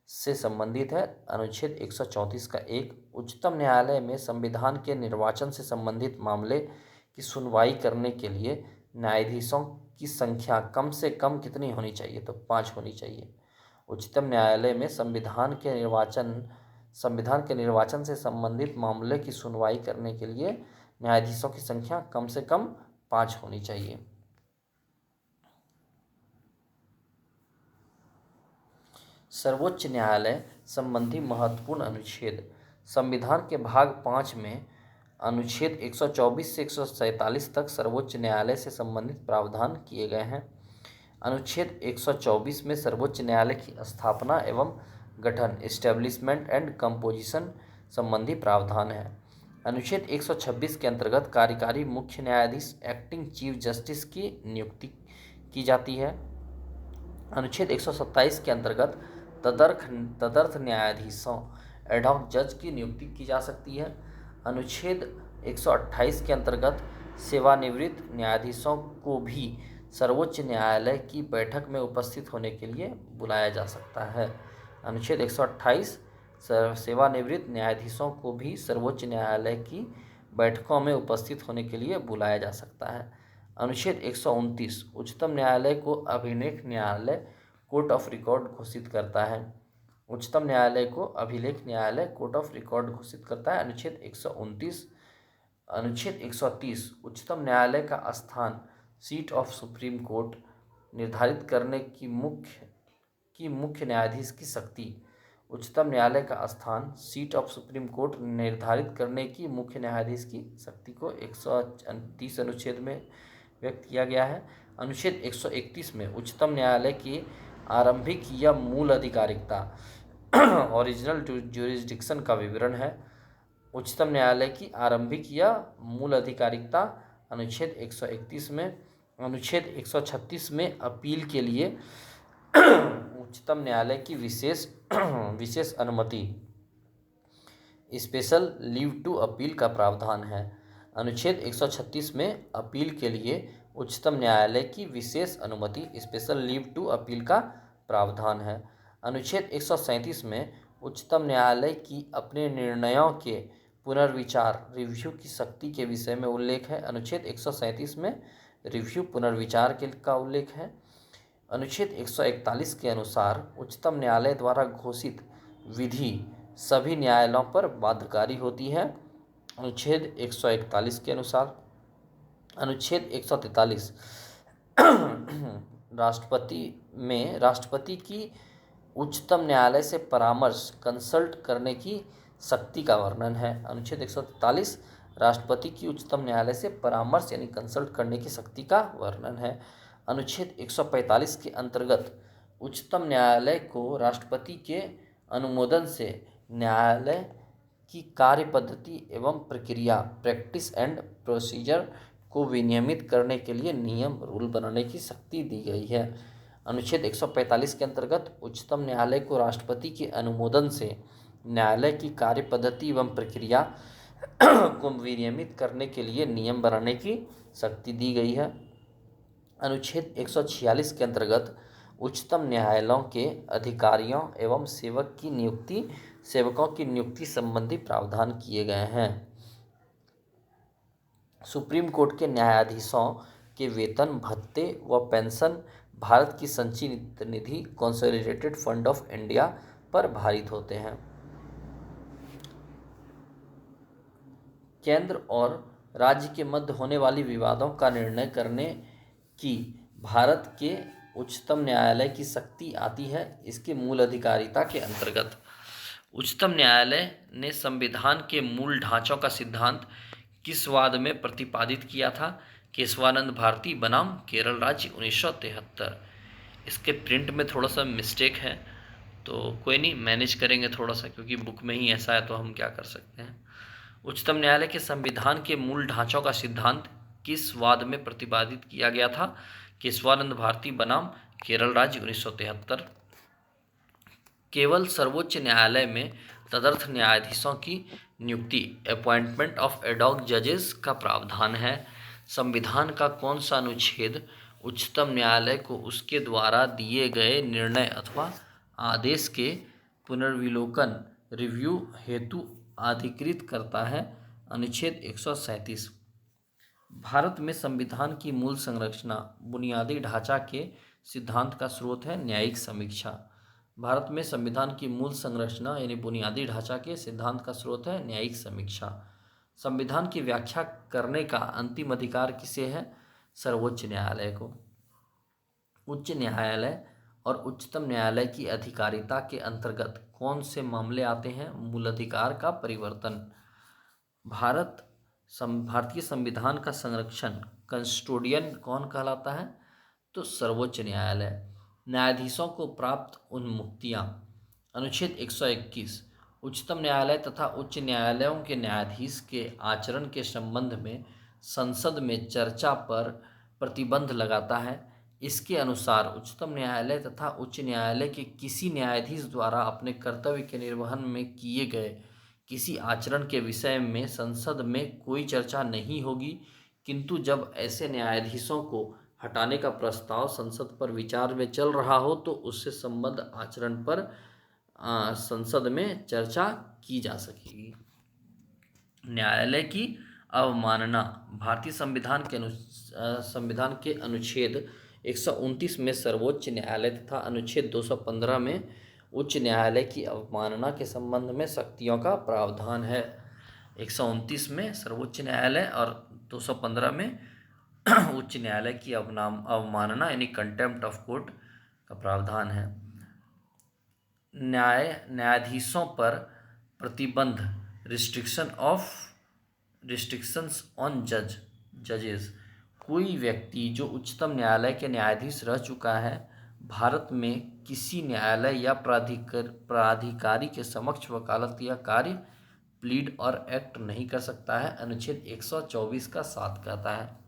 से संबंधित है? अनुच्छेद 134 का 1। उच्चतम न्यायालय में संविधान के निर्वाचन से संबंधित मामले की सुनवाई करने के लिए न्यायाधीशों की संख्या कम से कम कितनी होनी चाहिए, तो 5 होनी चाहिए। उच्चतम न्यायालय में संविधान के निर्वाचन से संबंधित मामले की सुनवाई करने के लिए न्यायाधीशों की संख्या कम से कम 5 होनी चाहिए। सर्वोच्च न्यायालय संबंधी महत्वपूर्ण अनुच्छेद। संविधान के भाग 5 में अनुच्छेद 124 से 147 तक सर्वोच्च न्यायालय से संबंधित प्रावधान किए गए हैं। अनुच्छेद 124 में सर्वोच्च न्यायालय की स्थापना एवं गठन, एस्टेब्लिशमेंट एंड कंपोजिशन संबंधी प्रावधान है। अनुच्छेद 126 के अंतर्गत कार्यकारी मुख्य न्यायाधीश एक्टिंग चीफ जस्टिस की नियुक्ति की जाती है। अनुच्छेद 127 के अंतर्गत तदर्थ न्यायाधीशों एडहॉक जज की नियुक्ति की जा सकती है। अनुच्छेद 128 के अंतर्गत सेवानिवृत्त न्यायाधीशों को भी सर्वोच्च न्यायालय की बैठक में उपस्थित होने के लिए बुलाया जा सकता है। अनुच्छेद 128 सेवानिवृत्त न्यायाधीशों को भी सर्वोच्च न्यायालय की बैठकों में उपस्थित होने के लिए बुलाया जा सकता है। अनुच्छेद 129 उच्चतम न्यायालय को अभिलेख न्यायालय कोर्ट ऑफ रिकॉर्ड घोषित करता है। उच्चतम न्यायालय को अभिलेख न्यायालय कोर्ट ऑफ रिकॉर्ड घोषित करता है। अनुच्छेद 129। अनुच्छेद 130 उच्चतम न्यायालय का स्थान सीट ऑफ सुप्रीम कोर्ट निर्धारित करने की मुख्य न्यायाधीश की शक्ति। उच्चतम न्यायालय का स्थान सीट ऑफ सुप्रीम कोर्ट निर्धारित करने की मुख्य न्यायाधीश की शक्ति को 130 अनुच्छेद में व्यक्त किया गया है। अनुच्छेद 131 में उच्चतम न्यायालय की आरंभिक या मूल अधिकारिकता ओरिजिनल ज्यूरिसडिक्शन का विवरण है। उच्चतम न्यायालय की आरंभिक या मूल अधिकारिकता अनुच्छेद 131 में। अनुच्छेद 136 में अपील के लिए उच्चतम न्यायालय की विशेष अनुमति स्पेशल लीव टू अपील का प्रावधान है। अनुच्छेद 136 में अपील के लिए उच्चतम न्यायालय की विशेष अनुमति स्पेशल लीव टू अपील का प्रावधान है। अनुच्छेद 137 में उच्चतम न्यायालय की अपने निर्णयों के पुनर्विचार रिव्यू की शक्ति के विषय में उल्लेख है। अनुच्छेद 137 में रिव्यू पुनर्विचार का उल्लेख है। अनुच्छेद 141 के अनुसार उच्चतम न्यायालय द्वारा घोषित विधि सभी न्यायालयों पर बाध्यकारी होती है। अनुच्छेद 141 के अनुसार अनुच्छेद 143 राष्ट्रपति की उच्चतम न्यायालय से परामर्श कंसल्ट करने की शक्ति का वर्णन है। अनुच्छेद 143 राष्ट्रपति की उच्चतम न्यायालय से परामर्श यानी कंसल्ट करने की शक्ति का वर्णन है। अनुच्छेद 145 के अंतर्गत उच्चतम न्यायालय को राष्ट्रपति के अनुमोदन से न्यायालय की कार्य पद्धति एवं प्रक्रिया प्रैक्टिस एंड प्रोसीजर को विनियमित करने के लिए नियम रूल बनाने की शक्ति दी गई है। अनुच्छेद 145 के अंतर्गत उच्चतम न्यायालय को राष्ट्रपति के अनुमोदन से न्यायालय की कार्य पद्धति एवं प्रक्रिया को विनियमित करने के लिए नियम बनाने की शक्ति दी गई है। अनुच्छेद 146 के अंतर्गत उच्चतम न्यायालयों के अधिकारियों एवं सेवकों की नियुक्ति संबंधी प्रावधान किए गए हैं। सुप्रीम कोर्ट के न्यायाधीशों के वेतन भत्ते व पेंशन भारत की संचित निधि कंसोलिडेटेड फंड ऑफ इंडिया पर भारित होते हैं। केंद्र और राज्य के मध्य होने वाली विवादों का निर्णय करने की भारत के उच्चतम न्यायालय की शक्ति आती है इसके मूल अधिकारिता के अंतर्गत। उच्चतम न्यायालय ने संविधान के मूल ढांचों का सिद्धांत किस वाद में प्रतिपादित किया था? केशवानंद भारती बनाम केरल राज्य 1973। इसके प्रिंट में थोड़ा सा मिस्टेक है तो कोई नहीं, मैनेज करेंगे थोड़ा सा, क्योंकि बुक में ही ऐसा है तो हम क्या कर सकते हैं। उच्चतम न्यायालय के संविधान के मूल ढांचों का सिद्धांत किस वाद में प्रतिपादित किया गया था? केशवानंद भारती बनाम केरल राज्य 1973। केवल सर्वोच्च न्यायालय में तदर्थ न्यायाधीशों की नियुक्ति अपॉइंटमेंट ऑफ एडहॉक जजेस का प्रावधान है। संविधान का कौन सा अनुच्छेद उच्चतम न्यायालय को उसके द्वारा दिए गए निर्णय अथवा आदेश के पुनर्विलोकन रिव्यू हेतु अधिकृत करता है? अनुच्छेद 137। भारत में संविधान की मूल संरचना बुनियादी ढांचा के सिद्धांत का स्रोत है न्यायिक समीक्षा। भारत में संविधान की मूल संरचना यानी बुनियादी ढांचा के सिद्धांत का स्रोत है न्यायिक समीक्षा। संविधान की व्याख्या करने का अंतिम अधिकार किसे है? सर्वोच्च न्यायालय को। उच्च न्यायालय और उच्चतम न्यायालय की अधिकारिता के अंतर्गत कौन से मामले आते हैं? मूलाधिकार का परिवर्तन। भारतीय संविधान का संरक्षण कंस्टोडियन कौन कहलाता है? तो सर्वोच्च न्यायालय। न्यायाधीशों को प्राप्त उन्मुक्तियां। अनुच्छेद 121 उच्चतम न्यायालय तथा उच्च न्यायालयों के न्यायाधीश के आचरण के संबंध में संसद में चर्चा पर प्रतिबंध लगाता है। इसके अनुसार उच्चतम न्यायालय तथा उच्च न्यायालय के किसी न्यायाधीश द्वारा अपने कर्तव्य के निर्वहन में किए गए किसी आचरण के विषय में संसद में कोई चर्चा नहीं होगी, किंतु जब ऐसे न्यायाधीशों को हटाने का प्रस्ताव संसद पर विचार में चल रहा हो तो उससे संबद्ध आचरण पर संसद में चर्चा की जा सकेगी। न्यायालय की अवमानना। भारतीय संविधान के अनुच्छेद 129 में सर्वोच्च न्यायालय तथा अनुच्छेद 215 में उच्च न्यायालय की अवमानना के संबंध में सख्तियों का प्रावधान है। 129 में सर्वोच्च न्यायालय और 215 में उच्च न्यायालय की अवमानना यानी कंटेम्प्ट ऑफ कोर्ट का प्रावधान है। न्यायाधीशों पर प्रतिबंध रिस्ट्रिक्शंस ऑन जजेस। कोई व्यक्ति जो उच्चतम न्यायालय के न्यायाधीश रह चुका है भारत में किसी न्यायालय या प्राधिकारी के समक्ष वकालत या कार्य प्लीड और एक्ट नहीं कर सकता है। अनुच्छेद 124 का 7 कहता है।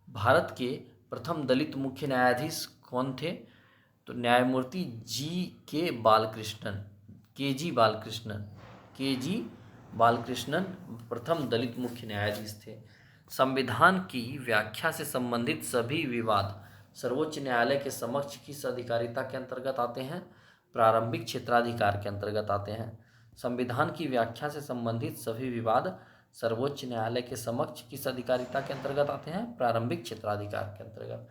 भारत के प्रथम दलित मुख्य न्यायाधीश कौन थे? तो न्यायमूर्ति के जी बालकृष्णन प्रथम दलित मुख्य न्यायाधीश थे। संविधान की व्याख्या से संबंधित सभी विवाद सर्वोच्च न्यायालय के समक्ष किस अधिकारिता के अंतर्गत आते हैं? प्रारंभिक क्षेत्राधिकार के अंतर्गत आते हैं। संविधान की व्याख्या से संबंधित सभी विवाद सर्वोच्च न्यायालय के समक्ष किस अधिकारिता के अंतर्गत आते हैं? प्रारंभिक क्षेत्राधिकार के अंतर्गत।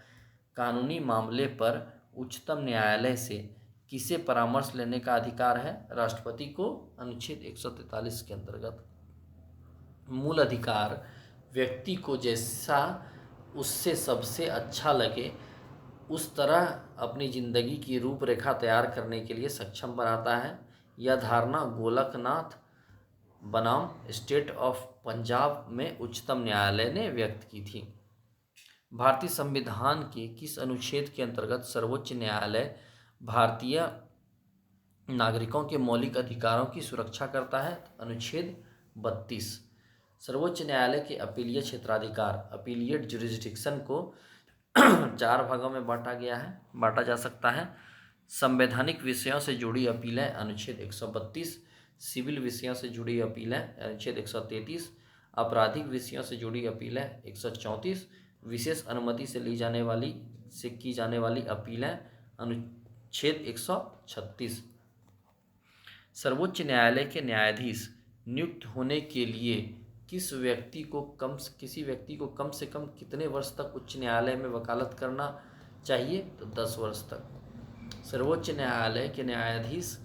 कानूनी मामले पर उच्चतम न्यायालय से किसे परामर्श लेने का अधिकार है? राष्ट्रपति को। अनुच्छेद 143 के अंतर्गत। मूल अधिकार व्यक्ति को जैसा उससे सबसे अच्छा लगे उस तरह अपनी जिंदगी की रूपरेखा तैयार करने के लिए सक्षम बनाता है। यह धारणा गोलकनाथ बनाम स्टेट ऑफ पंजाब में उच्चतम न्यायालय ने व्यक्त की थी। भारतीय संविधान के किस अनुच्छेद के अंतर्गत सर्वोच्च न्यायालय भारतीय नागरिकों के मौलिक अधिकारों की सुरक्षा करता है? अनुच्छेद 32। सर्वोच्च न्यायालय के अपीलीय क्षेत्राधिकार अपीलिएट जुरिस्डिक्शन को 4 भागों में बांटा जा सकता है। संवैधानिक विषयों से जुड़ी अपीलें अनुच्छेद 132, सिविल विषयों से जुड़ी अपीलें अनुच्छेद 133, आपराधिक विषयों से जुड़ी अपीलें 134, विशेष अनुमति से की जाने वाली अपीलें अनुच्छेद 136। सर्वोच्च न्यायालय के न्यायाधीश नियुक्त होने के लिए किसी व्यक्ति को कम से कम कितने वर्ष तक उच्च न्यायालय में वकालत करना चाहिए? तो 10 वर्ष तक। सर्वोच्च न्यायालय के न्यायाधीश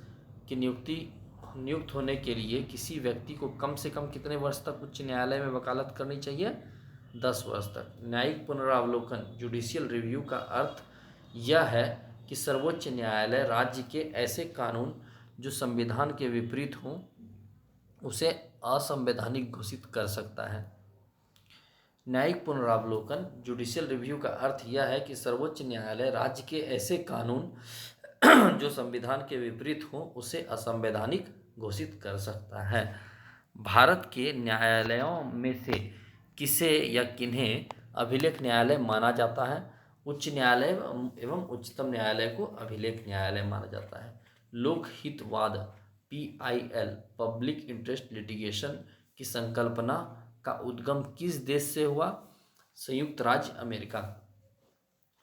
की नियुक्त होने के लिए किसी व्यक्ति को कम से कम कितने वर्ष तक उच्च न्यायालय में वकालत करनी चाहिए? 10 वर्ष तक। न्यायिक पुनरावलोकन जुडिशियल रिव्यू का अर्थ यह है कि सर्वोच्च न्यायालय राज्य के ऐसे कानून जो संविधान के विपरीत हों उसे असंवैधानिक घोषित कर सकता है। न्यायिक पुनरावलोकन जुडिशियल रिव्यू का अर्थ यह है कि सर्वोच्च न्यायालय राज्य के ऐसे कानून जो संविधान के विपरीत हों उसे असंवैधानिक घोषित कर सकता है। भारत के न्यायालयों में से किसे या किन्हें अभिलेख न्यायालय माना जाता है? उच्च न्यायालय एवं उच्चतम न्यायालय को अभिलेख न्यायालय माना जाता है। लोकहितवाद PIL पब्लिक इंटरेस्ट लिटिगेशन की संकल्पना का उद्गम किस देश से हुआ? संयुक्त राज्य अमेरिका।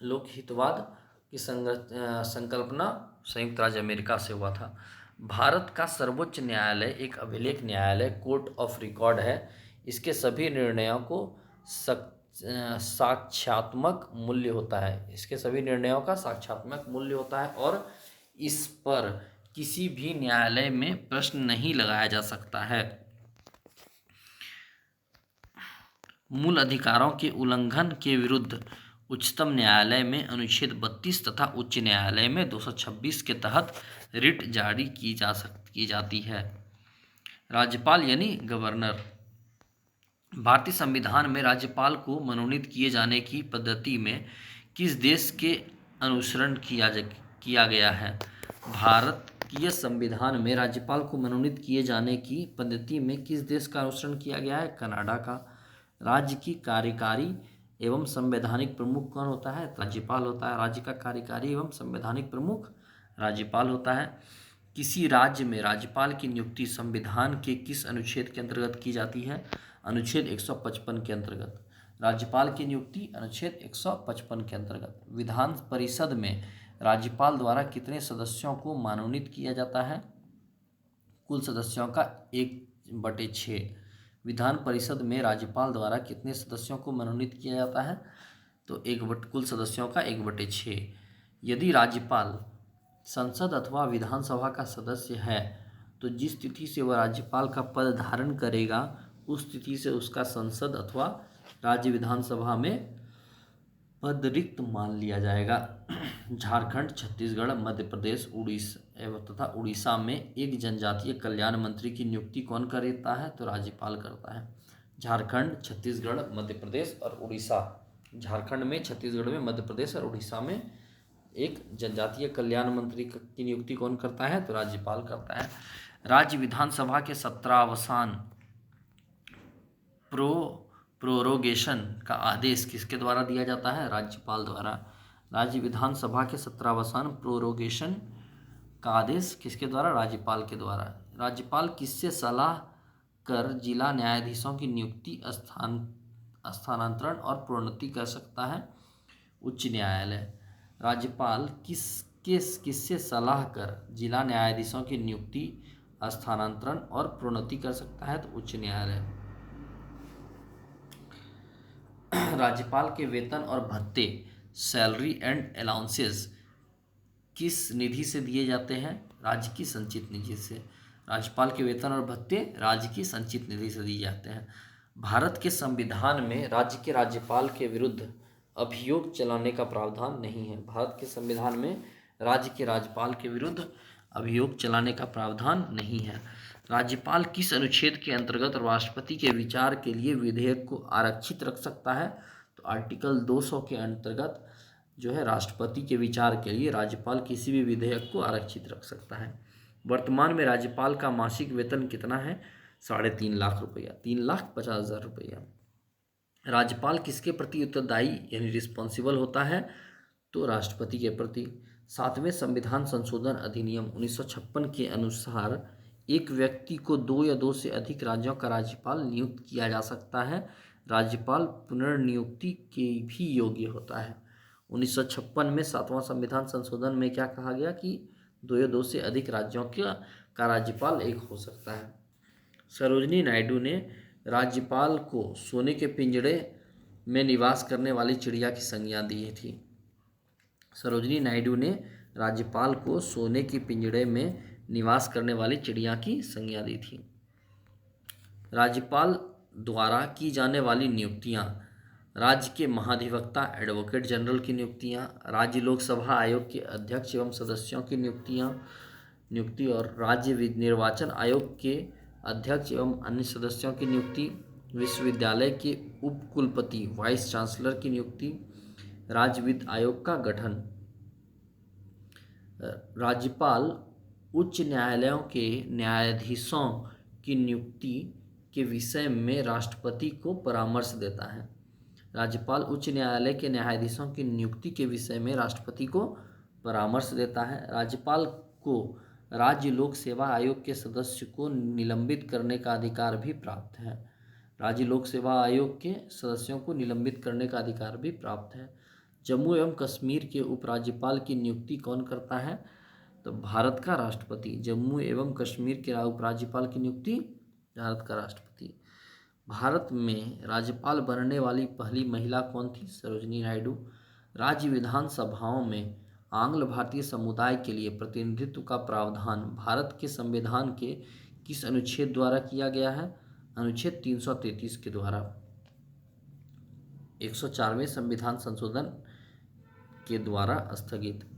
लोकहितवाद की संकल्पना संयुक्त राज्य अमेरिका से हुआ था। भारत का सर्वोच्च न्यायालय एक अभिलेख न्यायालय, कोर्ट ऑफ रिकॉर्ड है। इसके सभी निर्णयों को साक्ष्यात्मक मूल्य होता है। इसके सभी निर्णयों का साक्ष्यात्मक मूल्य होता है और इस पर किसी भी न्यायालय में प्रश्न नहीं लगाया जा सकता है। मूल अधिकारों के उल्लंघन के विरुद्ध उच्चतम न्यायालय में अनुच्छेद 32 तथा उच्च न्यायालय में 226 के तहत रिट जारी की जाती है। राज्यपाल यानी गवर्नर। भारतीय संविधान में राज्यपाल को मनोनीत किए जाने की पद्धति में किस देश के अनुसरण किया गया है? भारतीय संविधान में राज्यपाल को मनोनीत किए जाने की पद्धति में किस देश का अनुसरण किया गया है? कनाडा का। राज्य की कार्यकारी एवं संवैधानिक प्रमुख कौन होता है? राज्यपाल होता है। राज्य का कार्यकारी एवं संवैधानिक प्रमुख राज्यपाल होता है। किसी राज्य में राज्यपाल की नियुक्ति संविधान के किस अनुच्छेद के अंतर्गत की जाती है? अनुच्छेद 155 के अंतर्गत। राज्यपाल की नियुक्ति अनुच्छेद 155 के अंतर्गत। विधान परिषद में राज्यपाल द्वारा कितने सदस्यों को मनोनीत किया जाता है? कुल सदस्यों का 1/6। विधान परिषद में राज्यपाल द्वारा कितने सदस्यों को मनोनीत किया जाता है? तो कुल सदस्यों का 1/6। यदि राज्यपाल संसद अथवा विधानसभा का सदस्य है तो जिस तिथि से वह राज्यपाल का पद धारण करेगा उस तिथि से उसका संसद अथवा राज्य विधानसभा में पद रिक्त मान लिया जाएगा। झारखंड, छत्तीसगढ़, मध्य प्रदेश, उड़ीसा तथा उड़ीसा में एक जनजातीय कल्याण मंत्री की नियुक्ति कौन करता है? तो राज्यपाल करता है। झारखंड, छत्तीसगढ़, मध्य प्रदेश और उड़ीसा। झारखंड में, छत्तीसगढ़ में, मध्य प्रदेश और उड़ीसा में एक जनजातीय कल्याण मंत्री की नियुक्ति कौन करता है? तो राज्यपाल करता है। राज्य विधानसभा के सत्रावसान प्रोरोगेशन का आदेश किसके द्वारा दिया जाता है? राज्यपाल द्वारा। राज्य विधानसभा के सत्रावसान प्रोरोगेशन का आदेश किसके द्वारा? राज्यपाल के द्वारा। राज्यपाल किससे सलाह कर जिला न्यायाधीशों की नियुक्ति, स्थानांतरण और प्रोन्नति कर सकता है? उच्च न्यायालय। राज्यपाल किससे सलाह कर जिला न्यायाधीशों की नियुक्ति, स्थानांतरण और प्रोन्नति कर सकता है? तो उच्च न्यायालय। राज्यपाल के वेतन और भत्ते, सैलरी एंड अलाउंसेस किस निधि से दिए जाते हैं? राज्य की संचित निधि से। राज्यपाल के वेतन और भत्ते राज्य की संचित निधि से दिए जाते हैं। भारत के संविधान में राज्य के राज्यपाल के विरुद्ध अभियोग चलाने का प्रावधान नहीं है। भारत के संविधान में राज्य के राज्यपाल के विरुद्ध अभियोग चलाने का प्रावधान नहीं है। राज्यपाल किस अनुच्छेद के अंतर्गत राष्ट्रपति के विचार के लिए विधेयक को आरक्षित रख सकता है? तो आर्टिकल 200 के अंतर्गत जो है राष्ट्रपति के विचार के लिए राज्यपाल किसी भी विधेयक को आरक्षित रख सकता है। वर्तमान में राज्यपाल का मासिक वेतन कितना है? 3.5 लाख रुपया, 3,50,000 रुपया। राज्यपाल किसके प्रति उत्तरदायी यानी रिस्पॉन्सिबल होता है? तो राष्ट्रपति के प्रति। 7वें संविधान संशोधन अधिनियम 1956 के अनुसार एक व्यक्ति को 2 या 2 से अधिक राज्यों का राज्यपाल नियुक्त किया जा सकता है। राज्यपाल पुनर्नियुक्ति के भी योग्य होता है। 1956 में 7वां संविधान संशोधन में क्या कहा गया कि 2 या 2 से अधिक राज्यों का राज्यपाल एक हो सकता है। सरोजिनी नायडू ने राज्यपाल को सोने के पिंजड़े में निवास करने वाली चिड़िया की संज्ञा दी थी। सरोजिनी नायडू ने राज्यपाल को सोने के पिंजड़े में निवास करने वाली चिड़िया की संज्ञा दी थी। राज्यपाल द्वारा की जाने वाली नियुक्तियां, राज्य के महाधिवक्ता एडवोकेट जनरल की नियुक्तियां, राज्य लोकसभा आयोग के अध्यक्ष एवं सदस्यों की नियुक्ति और राज्य निर्वाचन आयोग के अध्यक्ष एवं अन्य सदस्यों की नियुक्ति, विश्वविद्यालय के उपकुलपति वाइस चांसलर की नियुक्ति, राज्य वित्त आयोग का गठन। राज्यपाल उच्च न्यायालयों के न्यायाधीशों की नियुक्ति के विषय में राष्ट्रपति को परामर्श देता है। राज्यपाल उच्च न्यायालय के न्यायाधीशों की नियुक्ति के विषय में राष्ट्रपति को परामर्श देता है। राज्यपाल को राज्य लोक सेवा आयोग के सदस्य को निलंबित करने का अधिकार भी प्राप्त है। राज्य लोक सेवा आयोग के सदस्यों को निलंबित करने का अधिकार भी प्राप्त है। जम्मू एवं कश्मीर के उपराज्यपाल की नियुक्ति कौन करता है? तो भारत का राष्ट्रपति। जम्मू एवं कश्मीर के उपराज्यपाल की नियुक्ति भारत का राष्ट्रपति। भारत में राज्यपाल बनने वाली पहली महिला कौन थी? सरोजिनी नायडू। राज्य विधानसभाओं में आंग्ल भारतीय समुदाय के लिए प्रतिनिधित्व का प्रावधान भारत के संविधान के किस अनुच्छेद द्वारा किया गया है? अनुच्छेद 333 के द्वारा। 104वें संविधान संशोधन के द्वारा स्थगित।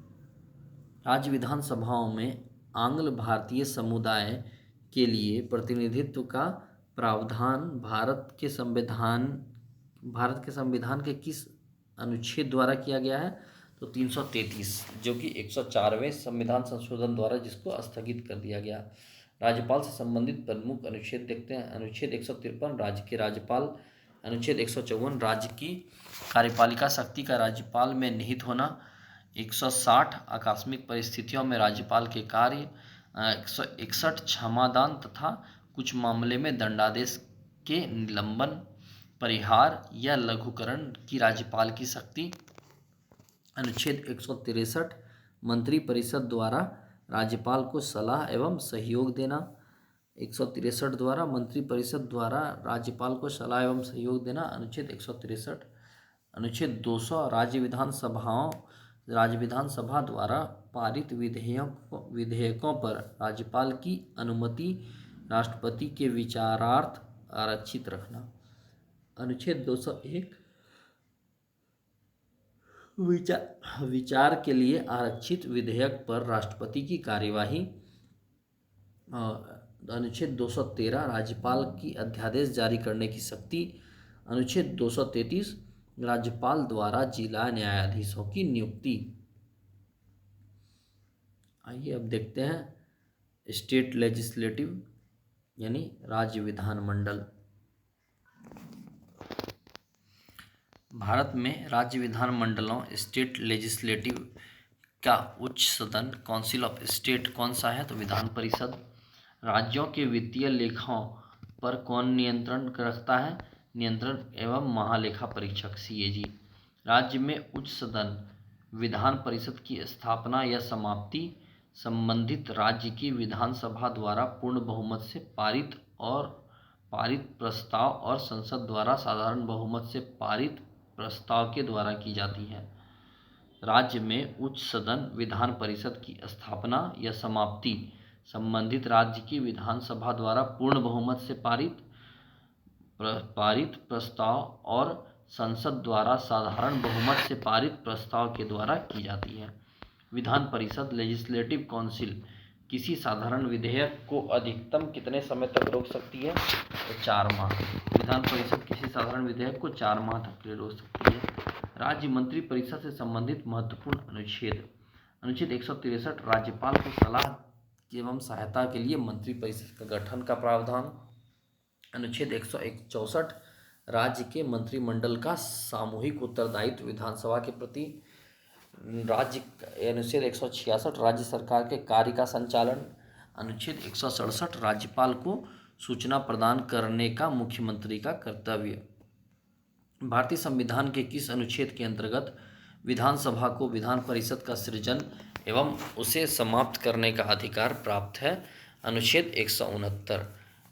राज्य विधानसभाओं में आंग्ल भारतीय समुदाय के लिए प्रतिनिधित्व का प्रावधान भारत के संविधान के किस अनुच्छेद द्वारा किया गया है? तो 333, जो कि 104वें संविधान संशोधन द्वारा जिसको स्थगित कर दिया गया। राज्यपाल से संबंधित प्रमुख अनुच्छेद देखते हैं। अनुच्छेद 153 राज्य के राज्यपाल। अनुच्छेद 154 राज्य की कार्यपालिका शक्ति का राज्यपाल में निहित होना। 160 आकस्मिक परिस्थितियों में राज्यपाल के कार्य। 161 क्षमादान तथा कुछ मामले में दंडादेश के निलंबन, परिहार या लघुकरण की राज्यपाल की शक्ति। अनुच्छेद 163 मंत्रिपरिषद द्वारा राज्यपाल को सलाह एवं सहयोग देना। 163 द्वारा मंत्रिपरिषद द्वारा राज्यपाल को सलाह एवं सहयोग देना। अनुच्छेद 163। अनुच्छेद 200 राज्य विधानसभा द्वारा पारित विधेयकों पर राज्यपाल की अनुमति राष्ट्रपति के विचारार्थ आरक्षित रखना। अनुच्छेद 201 विचार के लिए आरक्षित विधेयक पर राष्ट्रपति की कार्यवाही। अनुच्छेद 213 राज्यपाल की अध्यादेश जारी करने की शक्ति। अनुच्छेद 233 राज्यपाल द्वारा जिला न्यायाधीशों की नियुक्ति। आइए अब देखते हैं स्टेट लेजिस्लेटिव यानी राज्य विधानमंडल। भारत में राज्य विधानमंडलों स्टेट लेजिस्लेटिव का उच्च सदन काउंसिल ऑफ स्टेट कौन सा है? तो विधान परिषद। राज्यों के वित्तीय लेखाओं पर कौन नियंत्रण रखता है? नियंत्रण एवं महालेखा परीक्षक CAG। राज्य में उच्च सदन विधान परिषद की स्थापना या समाप्ति संबंधित राज्य की विधानसभा द्वारा पूर्ण बहुमत से पारित प्रस्ताव और संसद द्वारा साधारण बहुमत से पारित प्रस्ताव के द्वारा की जाती है। राज्य में उच्च सदन विधान परिषद की स्थापना या समाप्ति संबंधित राज्य की विधानसभा द्वारा पूर्ण बहुमत से पारित प्रस्ताव और संसद द्वारा साधारण बहुमत से पारित प्रस्ताव के द्वारा की जाती है। विधान परिषद लेजिस्लेटिव काउंसिल किसी साधारण विधेयक को अधिकतम कितने समय तक रोक सकती है? तो 4 माह। विधान परिषद किसी साधारण विधेयक को 4 माह तक के लिए रोक सकती है। राज्य मंत्री परिषद से संबंधित महत्वपूर्ण अनुच्छेद। अनुच्छेद 163 राज्यपाल को सलाह एवं सहायता के लिए मंत्री परिषद का गठन का प्रावधान। अनुच्छेद 164 राज्य के मंत्रिमंडल का सामूहिक उत्तरदायित्व विधानसभा के प्रति। अनुच्छेद 166 राज्य सरकार के कार्य का संचालन। अनुच्छेद 167 राज्यपाल को सूचना प्रदान करने का मुख्यमंत्री का कर्तव्य। भारतीय संविधान के किस अनुच्छेद के अंतर्गत विधानसभा को विधान परिषद का सृजन एवं उसे समाप्त करने का अधिकार प्राप्त है? अनुच्छेद 169।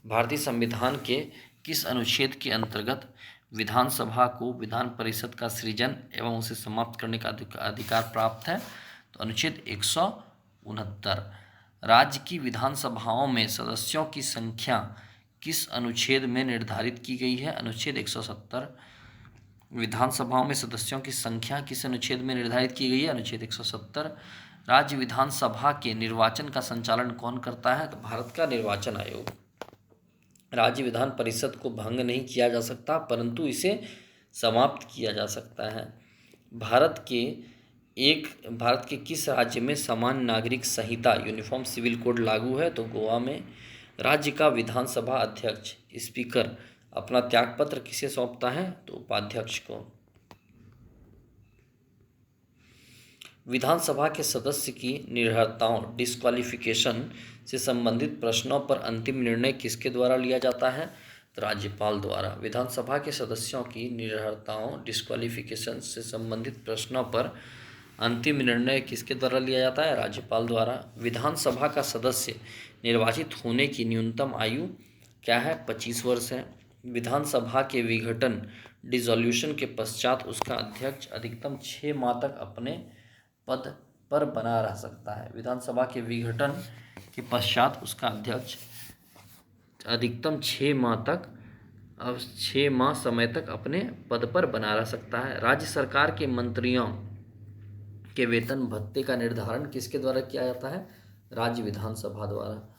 भारतीय संविधान के किस अनुच्छेद के अंतर्गत विधानसभा को विधान परिषद का सृजन एवं उसे समाप्त करने का अधिकार प्राप्त है? तो अनुच्छेद 169। राज्य की विधानसभाओं में सदस्यों की संख्या किस अनुच्छेद में निर्धारित की गई है? अनुच्छेद 170। विधानसभाओं में सदस्यों की संख्या किस अनुच्छेद में निर्धारित की गई है? अनुच्छेद 170। राज्य विधानसभा के निर्वाचन का संचालन कौन करता है? तो भारत का निर्वाचन आयोग। राज्य विधान परिषद को भंग नहीं किया जा सकता, परंतु इसे समाप्त किया जा सकता है। भारत के किस राज्य में समान नागरिक संहिता यूनिफॉर्म सिविल कोड लागू है? तो गोवा में। राज्य का विधानसभा अध्यक्ष स्पीकर अपना त्यागपत्र किसे सौंपता है? तो उपाध्यक्ष को। विधानसभा के सदस्य की निर्हरताओं डिस्क्वालिफिकेशन से संबंधित प्रश्नों पर अंतिम निर्णय किसके द्वारा लिया जाता है? तो राज्यपाल द्वारा। विधानसभा के सदस्यों की निर्हरताओं डिस्क्वालिफिकेशन से संबंधित प्रश्नों पर अंतिम निर्णय किसके द्वारा लिया जाता है? राज्यपाल द्वारा। विधानसभा का सदस्य निर्वाचित होने की न्यूनतम आयु क्या है? 25 वर्ष है। विधानसभा के विघटन डिसॉल्यूशन के पश्चात उसका अध्यक्ष अधिकतम 6 माह तक अपने पद पर बना रह सकता है। विधानसभा के विघटन के पश्चात उसका अध्यक्ष अधिकतम 6 माह तक 6 माह समय तक अपने पद पर बना रह सकता है। राज्य सरकार के मंत्रियों के वेतन भत्ते का निर्धारण किसके द्वारा किया जाता है? राज्य विधानसभा द्वारा।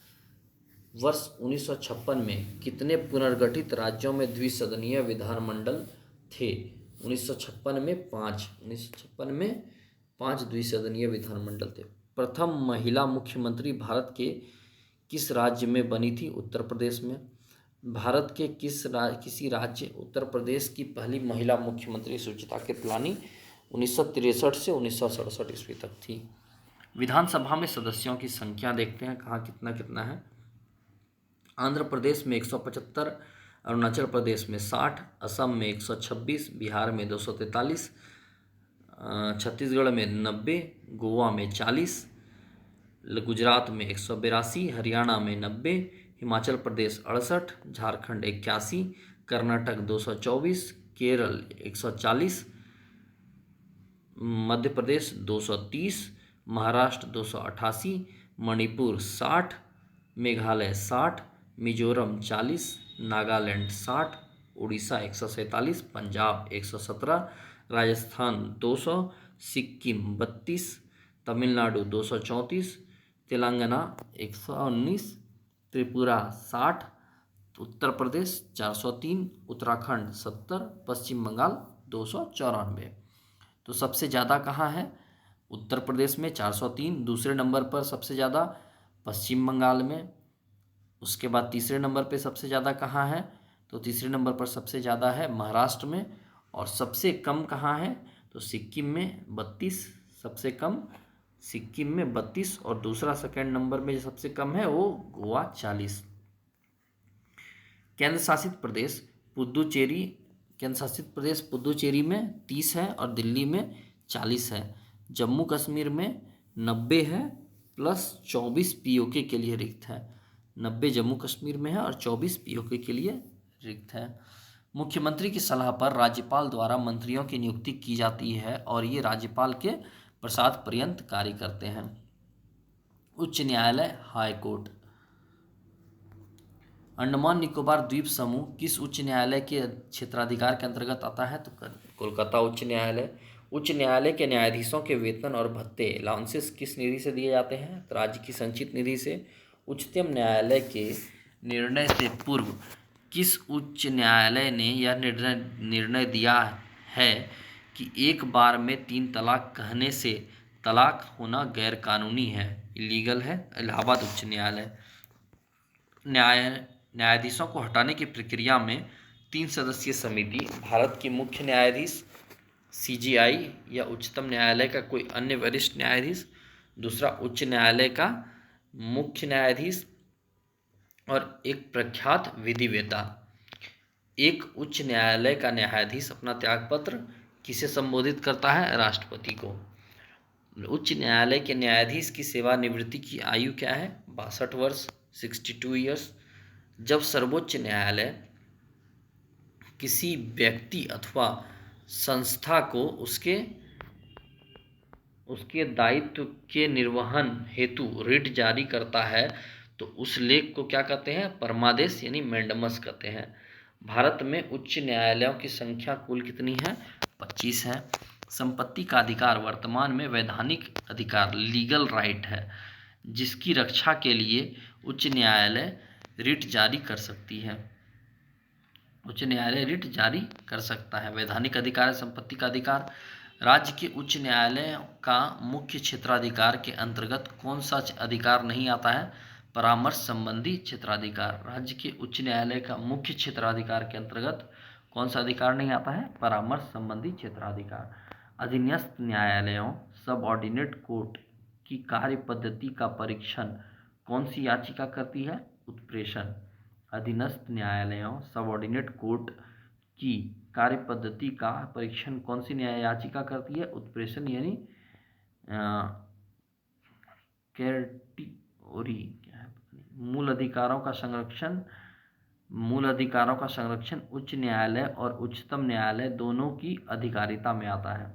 वर्ष 1956 में कितने पुनर्गठित राज्यों में द्विसदनीय विधानमंडल थे? 1956 में 5। 1956 में 5 द्विसदनीय विधानमंडल थे। प्रथम महिला मुख्यमंत्री भारत के किस राज्य में बनी थी? उत्तर प्रदेश में। भारत के किसी राज्य उत्तर प्रदेश की पहली महिला मुख्यमंत्री सुचित्रा कृपलानी 1963 से 1967 ईस्वी तक थी। विधानसभा में सदस्यों की संख्या देखते हैं कहाँ कितना कितना है। आंध्र प्रदेश में 175, अरुणाचल प्रदेश में 60, असम में 126, बिहार में 243, छत्तीसगढ़ में 90, गोवा में 40, गुजरात में 182, हरियाणा में 90, हिमाचल प्रदेश 68, झारखंड 81, कर्नाटक 224, केरल 140, मध्य प्रदेश 230, महाराष्ट्र 288, मणिपुर 60, मेघालय 60, मिजोरम 40, नागालैंड 60, उड़ीसा 147, पंजाब 117, राजस्थान 200, सिक्किम 32, तमिलनाडु 234, तेलंगाना 119, त्रिपुरा 60, उत्तर प्रदेश 403, उत्तराखंड 70, पश्चिम बंगाल 294। तो सबसे ज़्यादा कहाँ है? उत्तर प्रदेश में 403, दूसरे नंबर पर सबसे ज़्यादा पश्चिम बंगाल में। उसके बाद तीसरे नंबर पे सबसे ज़्यादा कहाँ है? तो तीसरे नंबर पर सबसे ज़्यादा है महाराष्ट्र में। और सबसे कम कहाँ है? तो सिक्किम में 32, सबसे कम सिक्किम में 32, और दूसरा सेकंड नंबर में जो सबसे कम है वो गोवा 40। केंद्र शासित प्रदेश पुदुचेरी में 30 है और दिल्ली में 40 है। जम्मू कश्मीर में 90 है प्लस 24 पीओके के लिए रिक्त है। 90 जम्मू कश्मीर में है और 24 पीओके के लिए रिक्त है। मुख्यमंत्री की सलाह पर राज्यपाल द्वारा मंत्रियों की नियुक्ति की जाती है और ये राज्यपाल के प्रसाद पर्यंत कार्य करते हैं। उच्च न्यायालय, हाई कोर्ट। अंडमान निकोबार द्वीप समूह किस उच्च न्यायालय के क्षेत्राधिकार के अंतर्गत आता है? तो कोलकाता उच्च न्यायालय। उच्च न्यायालय के न्यायाधीशों के वेतन और भत्ते अलाउंसेस किस निधि से दिए जाते हैं? तो राज्य की संचित निधि से। उच्चतम न्यायालय के निर्णय से पूर्व किस उच्च न्यायालय ने यह निर्णय दिया है कि एक बार में 3 तलाक कहने से तलाक होना गैर कानूनी है, इलीगल है? इलाहाबाद उच्च न्यायालय। न्यायाधीशों को हटाने की प्रक्रिया में 3 सदस्यीय समिति भारत के मुख्य न्यायाधीश, सीजेआई या उच्चतम न्यायालय का कोई अन्य वरिष्ठ न्यायाधीश, दूसरा उच्च न्यायालय का मुख्य न्यायाधीश और एक प्रख्यात विधिवेत्ता। एक उच्च न्यायालय का न्यायाधीश अपना त्यागपत्र किसे संबोधित करता है? राष्ट्रपति को। उच्च न्यायालय के न्यायाधीश की सेवानिवृत्ति की आयु क्या है? 62 वर्ष, 62 ईयर्स। जब सर्वोच्च न्यायालय किसी व्यक्ति अथवा संस्था को उसके दायित्व के निर्वहन हेतु रिट जारी करता है तो उस लेख को क्या कहते हैं? परमादेश यानी मैंडमस कहते हैं। भारत में उच्च न्यायालयों की संख्या कुल कितनी है? 25 है। संपत्ति का अधिकार वर्तमान में वैधानिक अधिकार, लीगल राइट है, जिसकी रक्षा के लिए उच्च न्यायालय रिट जारी कर सकती है। उच्च न्यायालय रिट जारी कर सकता है। वैधानिक अधिकार है संपत्ति का अधिकार। राज्य के उच्च न्यायालय का मुख्य क्षेत्राधिकार के अंतर्गत कौन सा अधिकार नहीं आता है? परामर्श संबंधी क्षेत्राधिकार। राज्य के उच्च न्यायालय का मुख्य क्षेत्राधिकार के अंतर्गत कौन सा अधिकार नहीं आता है? परामर्श संबंधी क्षेत्राधिकार। अधीनस्थ न्यायालयों, सबऑर्डिनेट कोर्ट की कार्य पद्धति का परीक्षण कौन सी याचिका करती है? उत्प्रेषण। अधीनस्थ न्यायालयों, सबऑर्डिनेट कोर्ट की कार्य पद्धति का परीक्षण कौन सी न्याय याचिका करती है? उत्प्रेषण यानी कैटेगरी क्या है, मूल अधिकारों का संरक्षण उच्च न्यायालय और उच्चतम न्यायालय दोनों की अधिकारिता में आता है।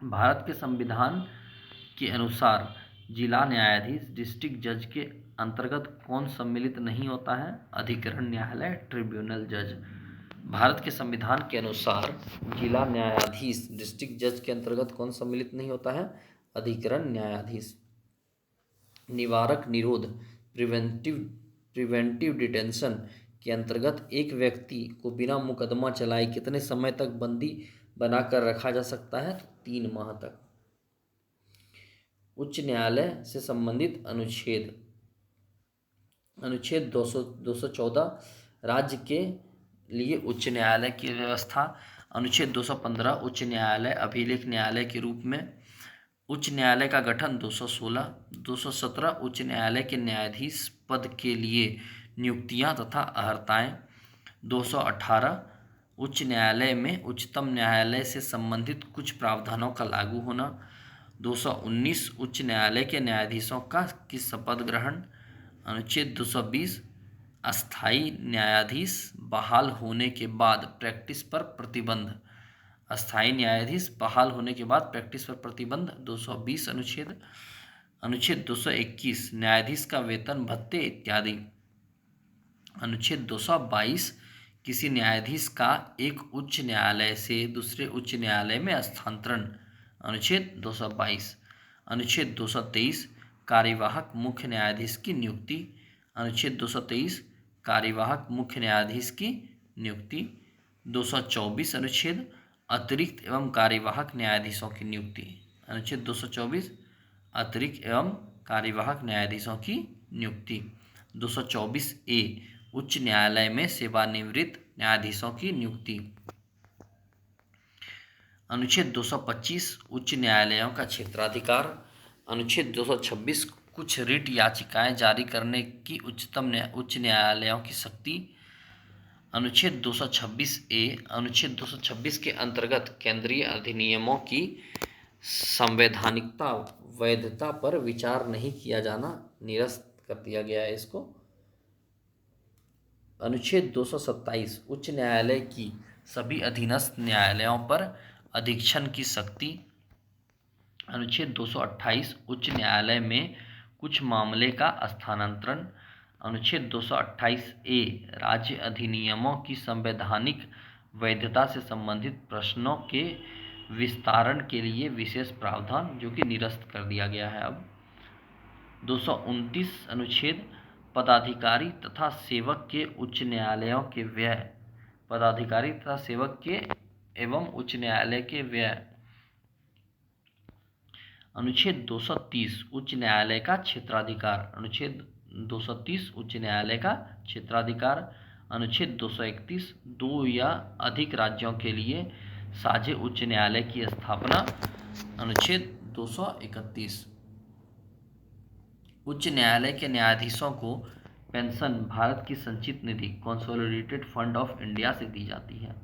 भारत के संविधान के अनुसार जिला न्यायाधीश डिस्ट्रिक्ट जज के अंतर्गत कौन सम्मिलित नहीं होता है? अधिकरण न्यायालय, ट्रिब्यूनल जज। भारत के संविधान के अनुसार जिला न्यायाधीश डिस्ट्रिक्ट जज के अंतर्गत कौन सम्मिलित नहीं होता है? अधिकरण न्यायाधीश। निवारक निरोध, प्रिवेंटिव डिटेंशन के अंतर्गत एक व्यक्ति को बिना मुकदमा चलाए कितने समय तक बंदी बनाकर रखा जा सकता है? 3 माह तक। उच्च न्यायालय से संबंधित अनुच्छेद 214 राज्य के लिए उच्च न्यायालय की व्यवस्था। अनुच्छेद 215 उच्च न्यायालय अभिलेख न्यायालय के रूप में। उच्च न्यायालय का गठन 216। 217 उच्च न्यायालय के न्यायाधीश पद के लिए नियुक्तियां तथा अर्हताएं। 218 उच्च न्यायालय में उच्चतम न्यायालय से संबंधित कुछ प्रावधानों का लागू होना। 219 उच्च न्यायालय के न्यायाधीशों की शपथ ग्रहण। अनुच्छेद 220 अस्थायी न्यायाधीश बहाल होने के बाद प्रैक्टिस पर प्रतिबंध। अस्थायी न्यायाधीश बहाल होने के बाद प्रैक्टिस पर प्रतिबंध। 220 अनुच्छेद 221 न्यायाधीश का वेतन भत्ते इत्यादि। अनुच्छेद 222 किसी न्यायाधीश का एक उच्च न्यायालय से दूसरे उच्च न्यायालय में स्थानांतरण। अनुच्छेद 222। अनुच्छेद 223 कार्यवाहक मुख्य न्यायाधीश की नियुक्ति। अनुच्छेद 223 कार्यवाहक मुख्य न्यायाधीश की नियुक्ति। 224 अनुच्छेद अतिरिक्त एवं कार्यवाहक न्यायाधीशों की नियुक्ति। अनुच्छेद 224 अतिरिक्त एवं कार्यवाहक न्यायाधीशों की नियुक्ति। 224 ए उच्च न्यायालय में सेवानिवृत्त न्यायाधीशों की नियुक्ति। अनुच्छेद 225 उच्च न्यायालयों का क्षेत्राधिकार। अनुच्छेद 226 कुछ रिट याचिकाएं जारी करने की उच्च न्यायालयों की शक्ति। अनुच्छेद 226 ए अनुच्छेद 226 के अंतर्गत केंद्रीय अधिनियमों की संवैधानिकता वैधता पर विचार नहीं किया जाना निरस्त कर दिया गया है इसको। अनुच्छेद 227 उच्च न्यायालय की सभी अधीनस्थ न्यायालयों पर अधीक्षण की शक्ति। अनुच्छेद 228 उच्च न्यायालय में कुछ मामले का स्थानांतरण। अनुच्छेद 228 ए राज्य अधिनियमों की संवैधानिक वैधता से संबंधित प्रश्नों के विस्तारण के लिए विशेष प्रावधान, जो कि निरस्त कर दिया गया है अब। 229 अनुच्छेद पदाधिकारी तथा सेवक के उच्च न्यायालयों के व्यय। पदाधिकारी तथा सेवक के एवं उच्च न्यायालय के व्यय। अनुच्छेद 230 उच्च न्यायालय का क्षेत्राधिकार। अनुच्छेद 230 उच्च न्यायालय का क्षेत्राधिकार। अनुच्छेद 231 दो या अधिक राज्यों के लिए साझे उच्च न्यायालय की स्थापना। अनुच्छेद 231 उच्च न्यायालय के न्यायाधीशों को पेंशन भारत की संचित निधि कंसोलिडेटेड फंड ऑफ इंडिया से दी जाती है।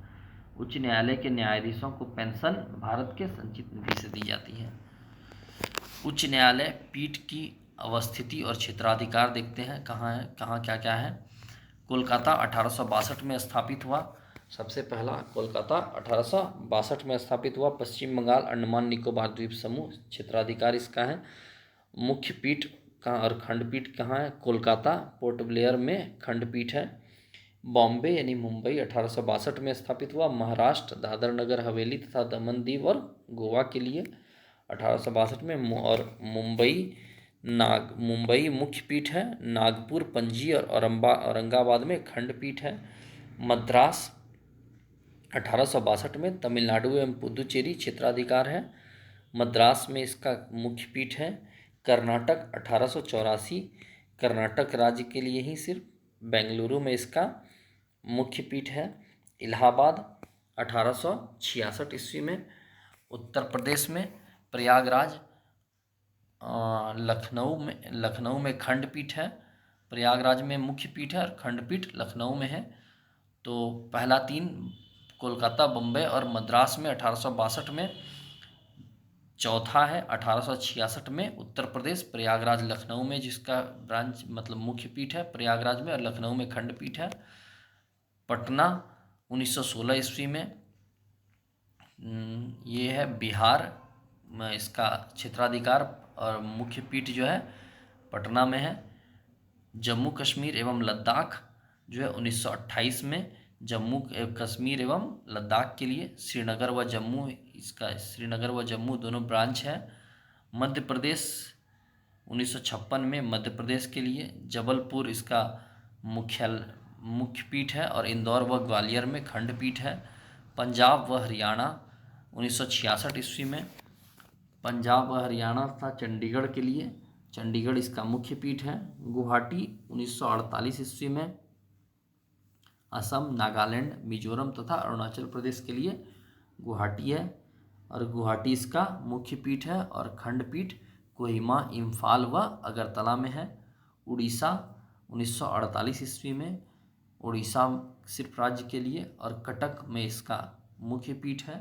उच्च न्यायालय के न्यायाधीशों को पेंशन भारत के संचित निधि से दी जाती है। उच्च न्यायालय पीठ की अवस्थिति और क्षेत्राधिकार देखते हैं, कहाँ क्या क्या है। कोलकाता 1862 में स्थापित हुआ। सबसे पहला कोलकाता 1862 में स्थापित हुआ। पश्चिम बंगाल अंडमान निकोबार द्वीप समूह क्षेत्राधिकार इसका है। मुख्य पीठ कहाँ और खंडपीठ कहाँ है? कोलकाता। पोर्ट ब्लेयर में खंडपीठ है। बॉम्बे यानी मुंबई 1862 में स्थापित हुआ। महाराष्ट्र दादर नगर हवेली तथा दमन दीव और गोवा के लिए 1862 में। और मुंबई मुख्य पीठ है। नागपुर पणजी और औरंगाबाद में खंडपीठ है। मद्रास 1862 में। तमिलनाडु एवं पुदुचेरी क्षेत्राधिकार है। मद्रास में इसका मुख्य पीठ है। कर्नाटक 1884 कर्नाटक राज्य के लिए ही सिर्फ। बेंगलुरु में इसका मुख्य पीठ है। इलाहाबाद 1866 ईस्वी में। उत्तर प्रदेश में प्रयागराज लखनऊ में खंडपीठ है। प्रयागराज में मुख्य पीठ है और खंडपीठ लखनऊ में है। तो पहला 3 कोलकाता, बम्बई और मद्रास में 1862 में। चौथा है 1866 में उत्तर प्रदेश प्रयागराज लखनऊ में, जिसका ब्रांच मतलब मुख्य पीठ है प्रयागराज में और लखनऊ में खंडपीठ है। पटना 1916 ईस्वी में। ये है बिहार में, इसका क्षेत्राधिकार और मुख्य पीठ जो है पटना में है। जम्मू कश्मीर एवं लद्दाख जो है 1928 में जम्मू कश्मीर एवं लद्दाख के लिए। श्रीनगर व जम्मू, इसका श्रीनगर व जम्मू दोनों ब्रांच है। मध्य प्रदेश 1956 में मध्य प्रदेश के लिए। जबलपुर इसका मुख्य पीठ है और इंदौर व ग्वालियर में खंडपीठ है। पंजाब व हरियाणा 1966 ईस्वी में। पंजाब व हरियाणा था चंडीगढ़ के लिए, चंडीगढ़ इसका मुख्य पीठ है। गुवाहाटी 1948 ईस्वी में। असम, नागालैंड, मिजोरम तथा अरुणाचल प्रदेश के लिए गुवाहाटी है और गुवाहाटी इसका मुख्य पीठ है और खंडपीठ कोहिमा, इम्फाल व अगरतला में है। उड़ीसा 1948 ईस्वी में, उड़ीसा सिर्फ राज्य के लिए और कटक में इसका मुख्य पीठ है।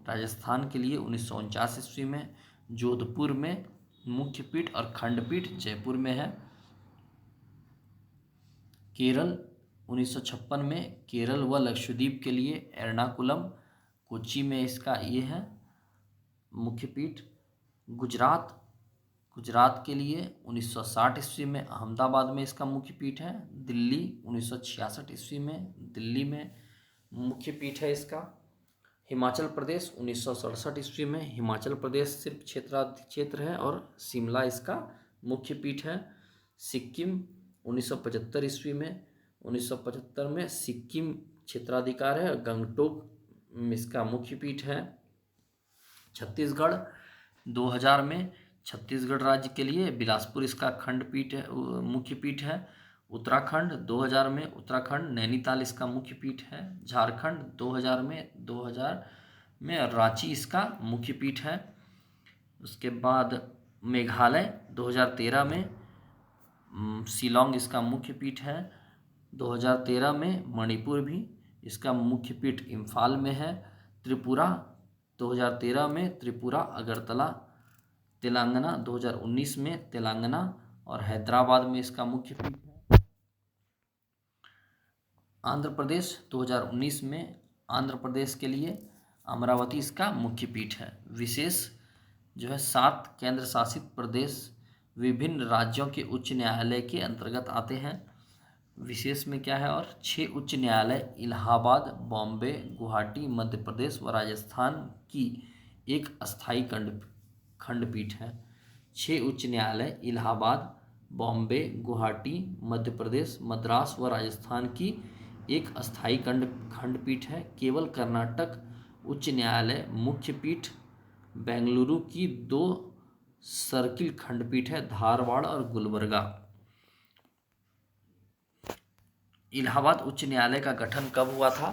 राजस्थान के लिए 1949 ईस्वी में। जोधपुर में मुख्य पीठ और खंडपीठ जयपुर में है। केरल 1956 में केरल व लक्षद्वीप के लिए एर्नाकुलम, कोच्चि में इसका ये है मुख्य पीठ। गुजरात के लिए 1960 ईस्वी में अहमदाबाद में इसका मुख्य पीठ है। दिल्ली 1966 ईस्वी में दिल्ली में मुख्य पीठ है इसका। हिमाचल प्रदेश 1967 ईस्वी में हिमाचल प्रदेश सिर्फ क्षेत्र है और शिमला इसका मुख्य पीठ है। सिक्किम 1975 ईस्वी में 1975 में सिक्किम क्षेत्राधिकार है, गंगटोक इसका मुख्य पीठ है। छत्तीसगढ़ 2000 में छत्तीसगढ़ राज्य के लिए बिलासपुर इसका खंडपीठ है, मुख्य पीठ है। उत्तराखंड 2000 में उत्तराखंड नैनीताल इसका मुख्य पीठ है। झारखंड 2000 में रांची इसका मुख्य पीठ है। उसके बाद मेघालय 2013 में शिलोंग इसका मुख्य पीठ है। 2013 में मणिपुर भी इसका मुख्य पीठ इम्फाल में है। त्रिपुरा 2013 में त्रिपुरा अगरतला। तेलंगाना 2019 में तेलंगाना और हैदराबाद में इसका मुख्य पीठ है। आंध्र प्रदेश 2019 में आंध्र प्रदेश के लिए अमरावती इसका मुख्य पीठ है। विशेष जो है 7 केंद्र शासित प्रदेश विभिन्न राज्यों के उच्च न्यायालय के अंतर्गत आते हैं। विशेष में क्या है, और 6 उच्च न्यायालय इलाहाबाद, बॉम्बे, गुवाहाटी, मध्य प्रदेश व राजस्थान की एक अस्थायी खंडपीठ है। 6 उच्च न्यायालय इलाहाबाद, बॉम्बे, गुवाहाटी, मध्य प्रदेश, मद्रास व राजस्थान की एक अस्थायी खंडपीठ है। केवल कर्नाटक उच्च न्यायालय मुख्य पीठ बेंगलुरु की 2 सर्किल खंडपीठ है, धारवाड़ और गुलबर्गा। इलाहाबाद उच्च न्यायालय का गठन कब हुआ था?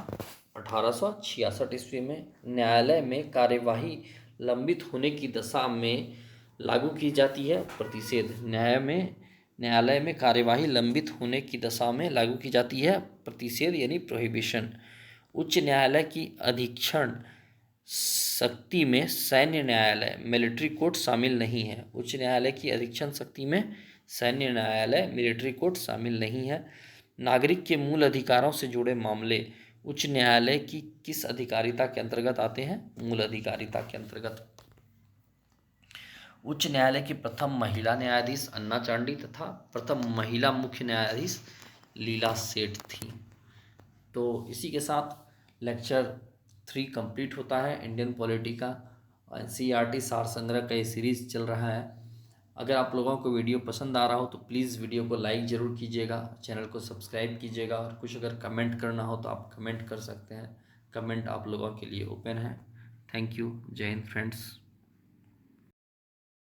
1866 ईस्वी में। न्यायालय में कार्यवाही लंबित होने की दशा में लागू की जाती है प्रतिषेध। न्यायालय में कार्यवाही लंबित होने की दशा में लागू की जाती है प्रतिषेध यानी प्रोहिबिशन। उच्च न्यायालय की अधीक्षण शक्ति में सैन्य न्यायालय मिलिट्री कोर्ट शामिल नहीं है। उच्च न्यायालय की अधीक्षण शक्ति में सैन्य न्यायालय मिलिट्री कोर्ट शामिल नहीं है। नागरिक के मूल अधिकारों से जुड़े मामले उच्च न्यायालय की किस अधिकारिता के अंतर्गत आते हैं? मूल अधिकारिता के अंतर्गत। उच्च न्यायालय की प्रथम महिला न्यायाधीश अन्ना चांडी तथा प्रथम महिला मुख्य न्यायाधीश लीला सेठ थी। तो इसी के साथ लेक्चर 3 कंप्लीट होता है इंडियन पॉलिटी का। एनसीईआरटी सार संग्रह का ये सीरीज़ चल रहा है। अगर आप लोगों को वीडियो पसंद आ रहा हो तो प्लीज़ वीडियो को लाइक ज़रूर कीजिएगा, चैनल को सब्सक्राइब कीजिएगा और कुछ अगर कमेंट करना हो तो आप कमेंट कर सकते हैं। कमेंट आप लोगों के लिए ओपन है। Thank you. जय हिंद फ्रेंड्स।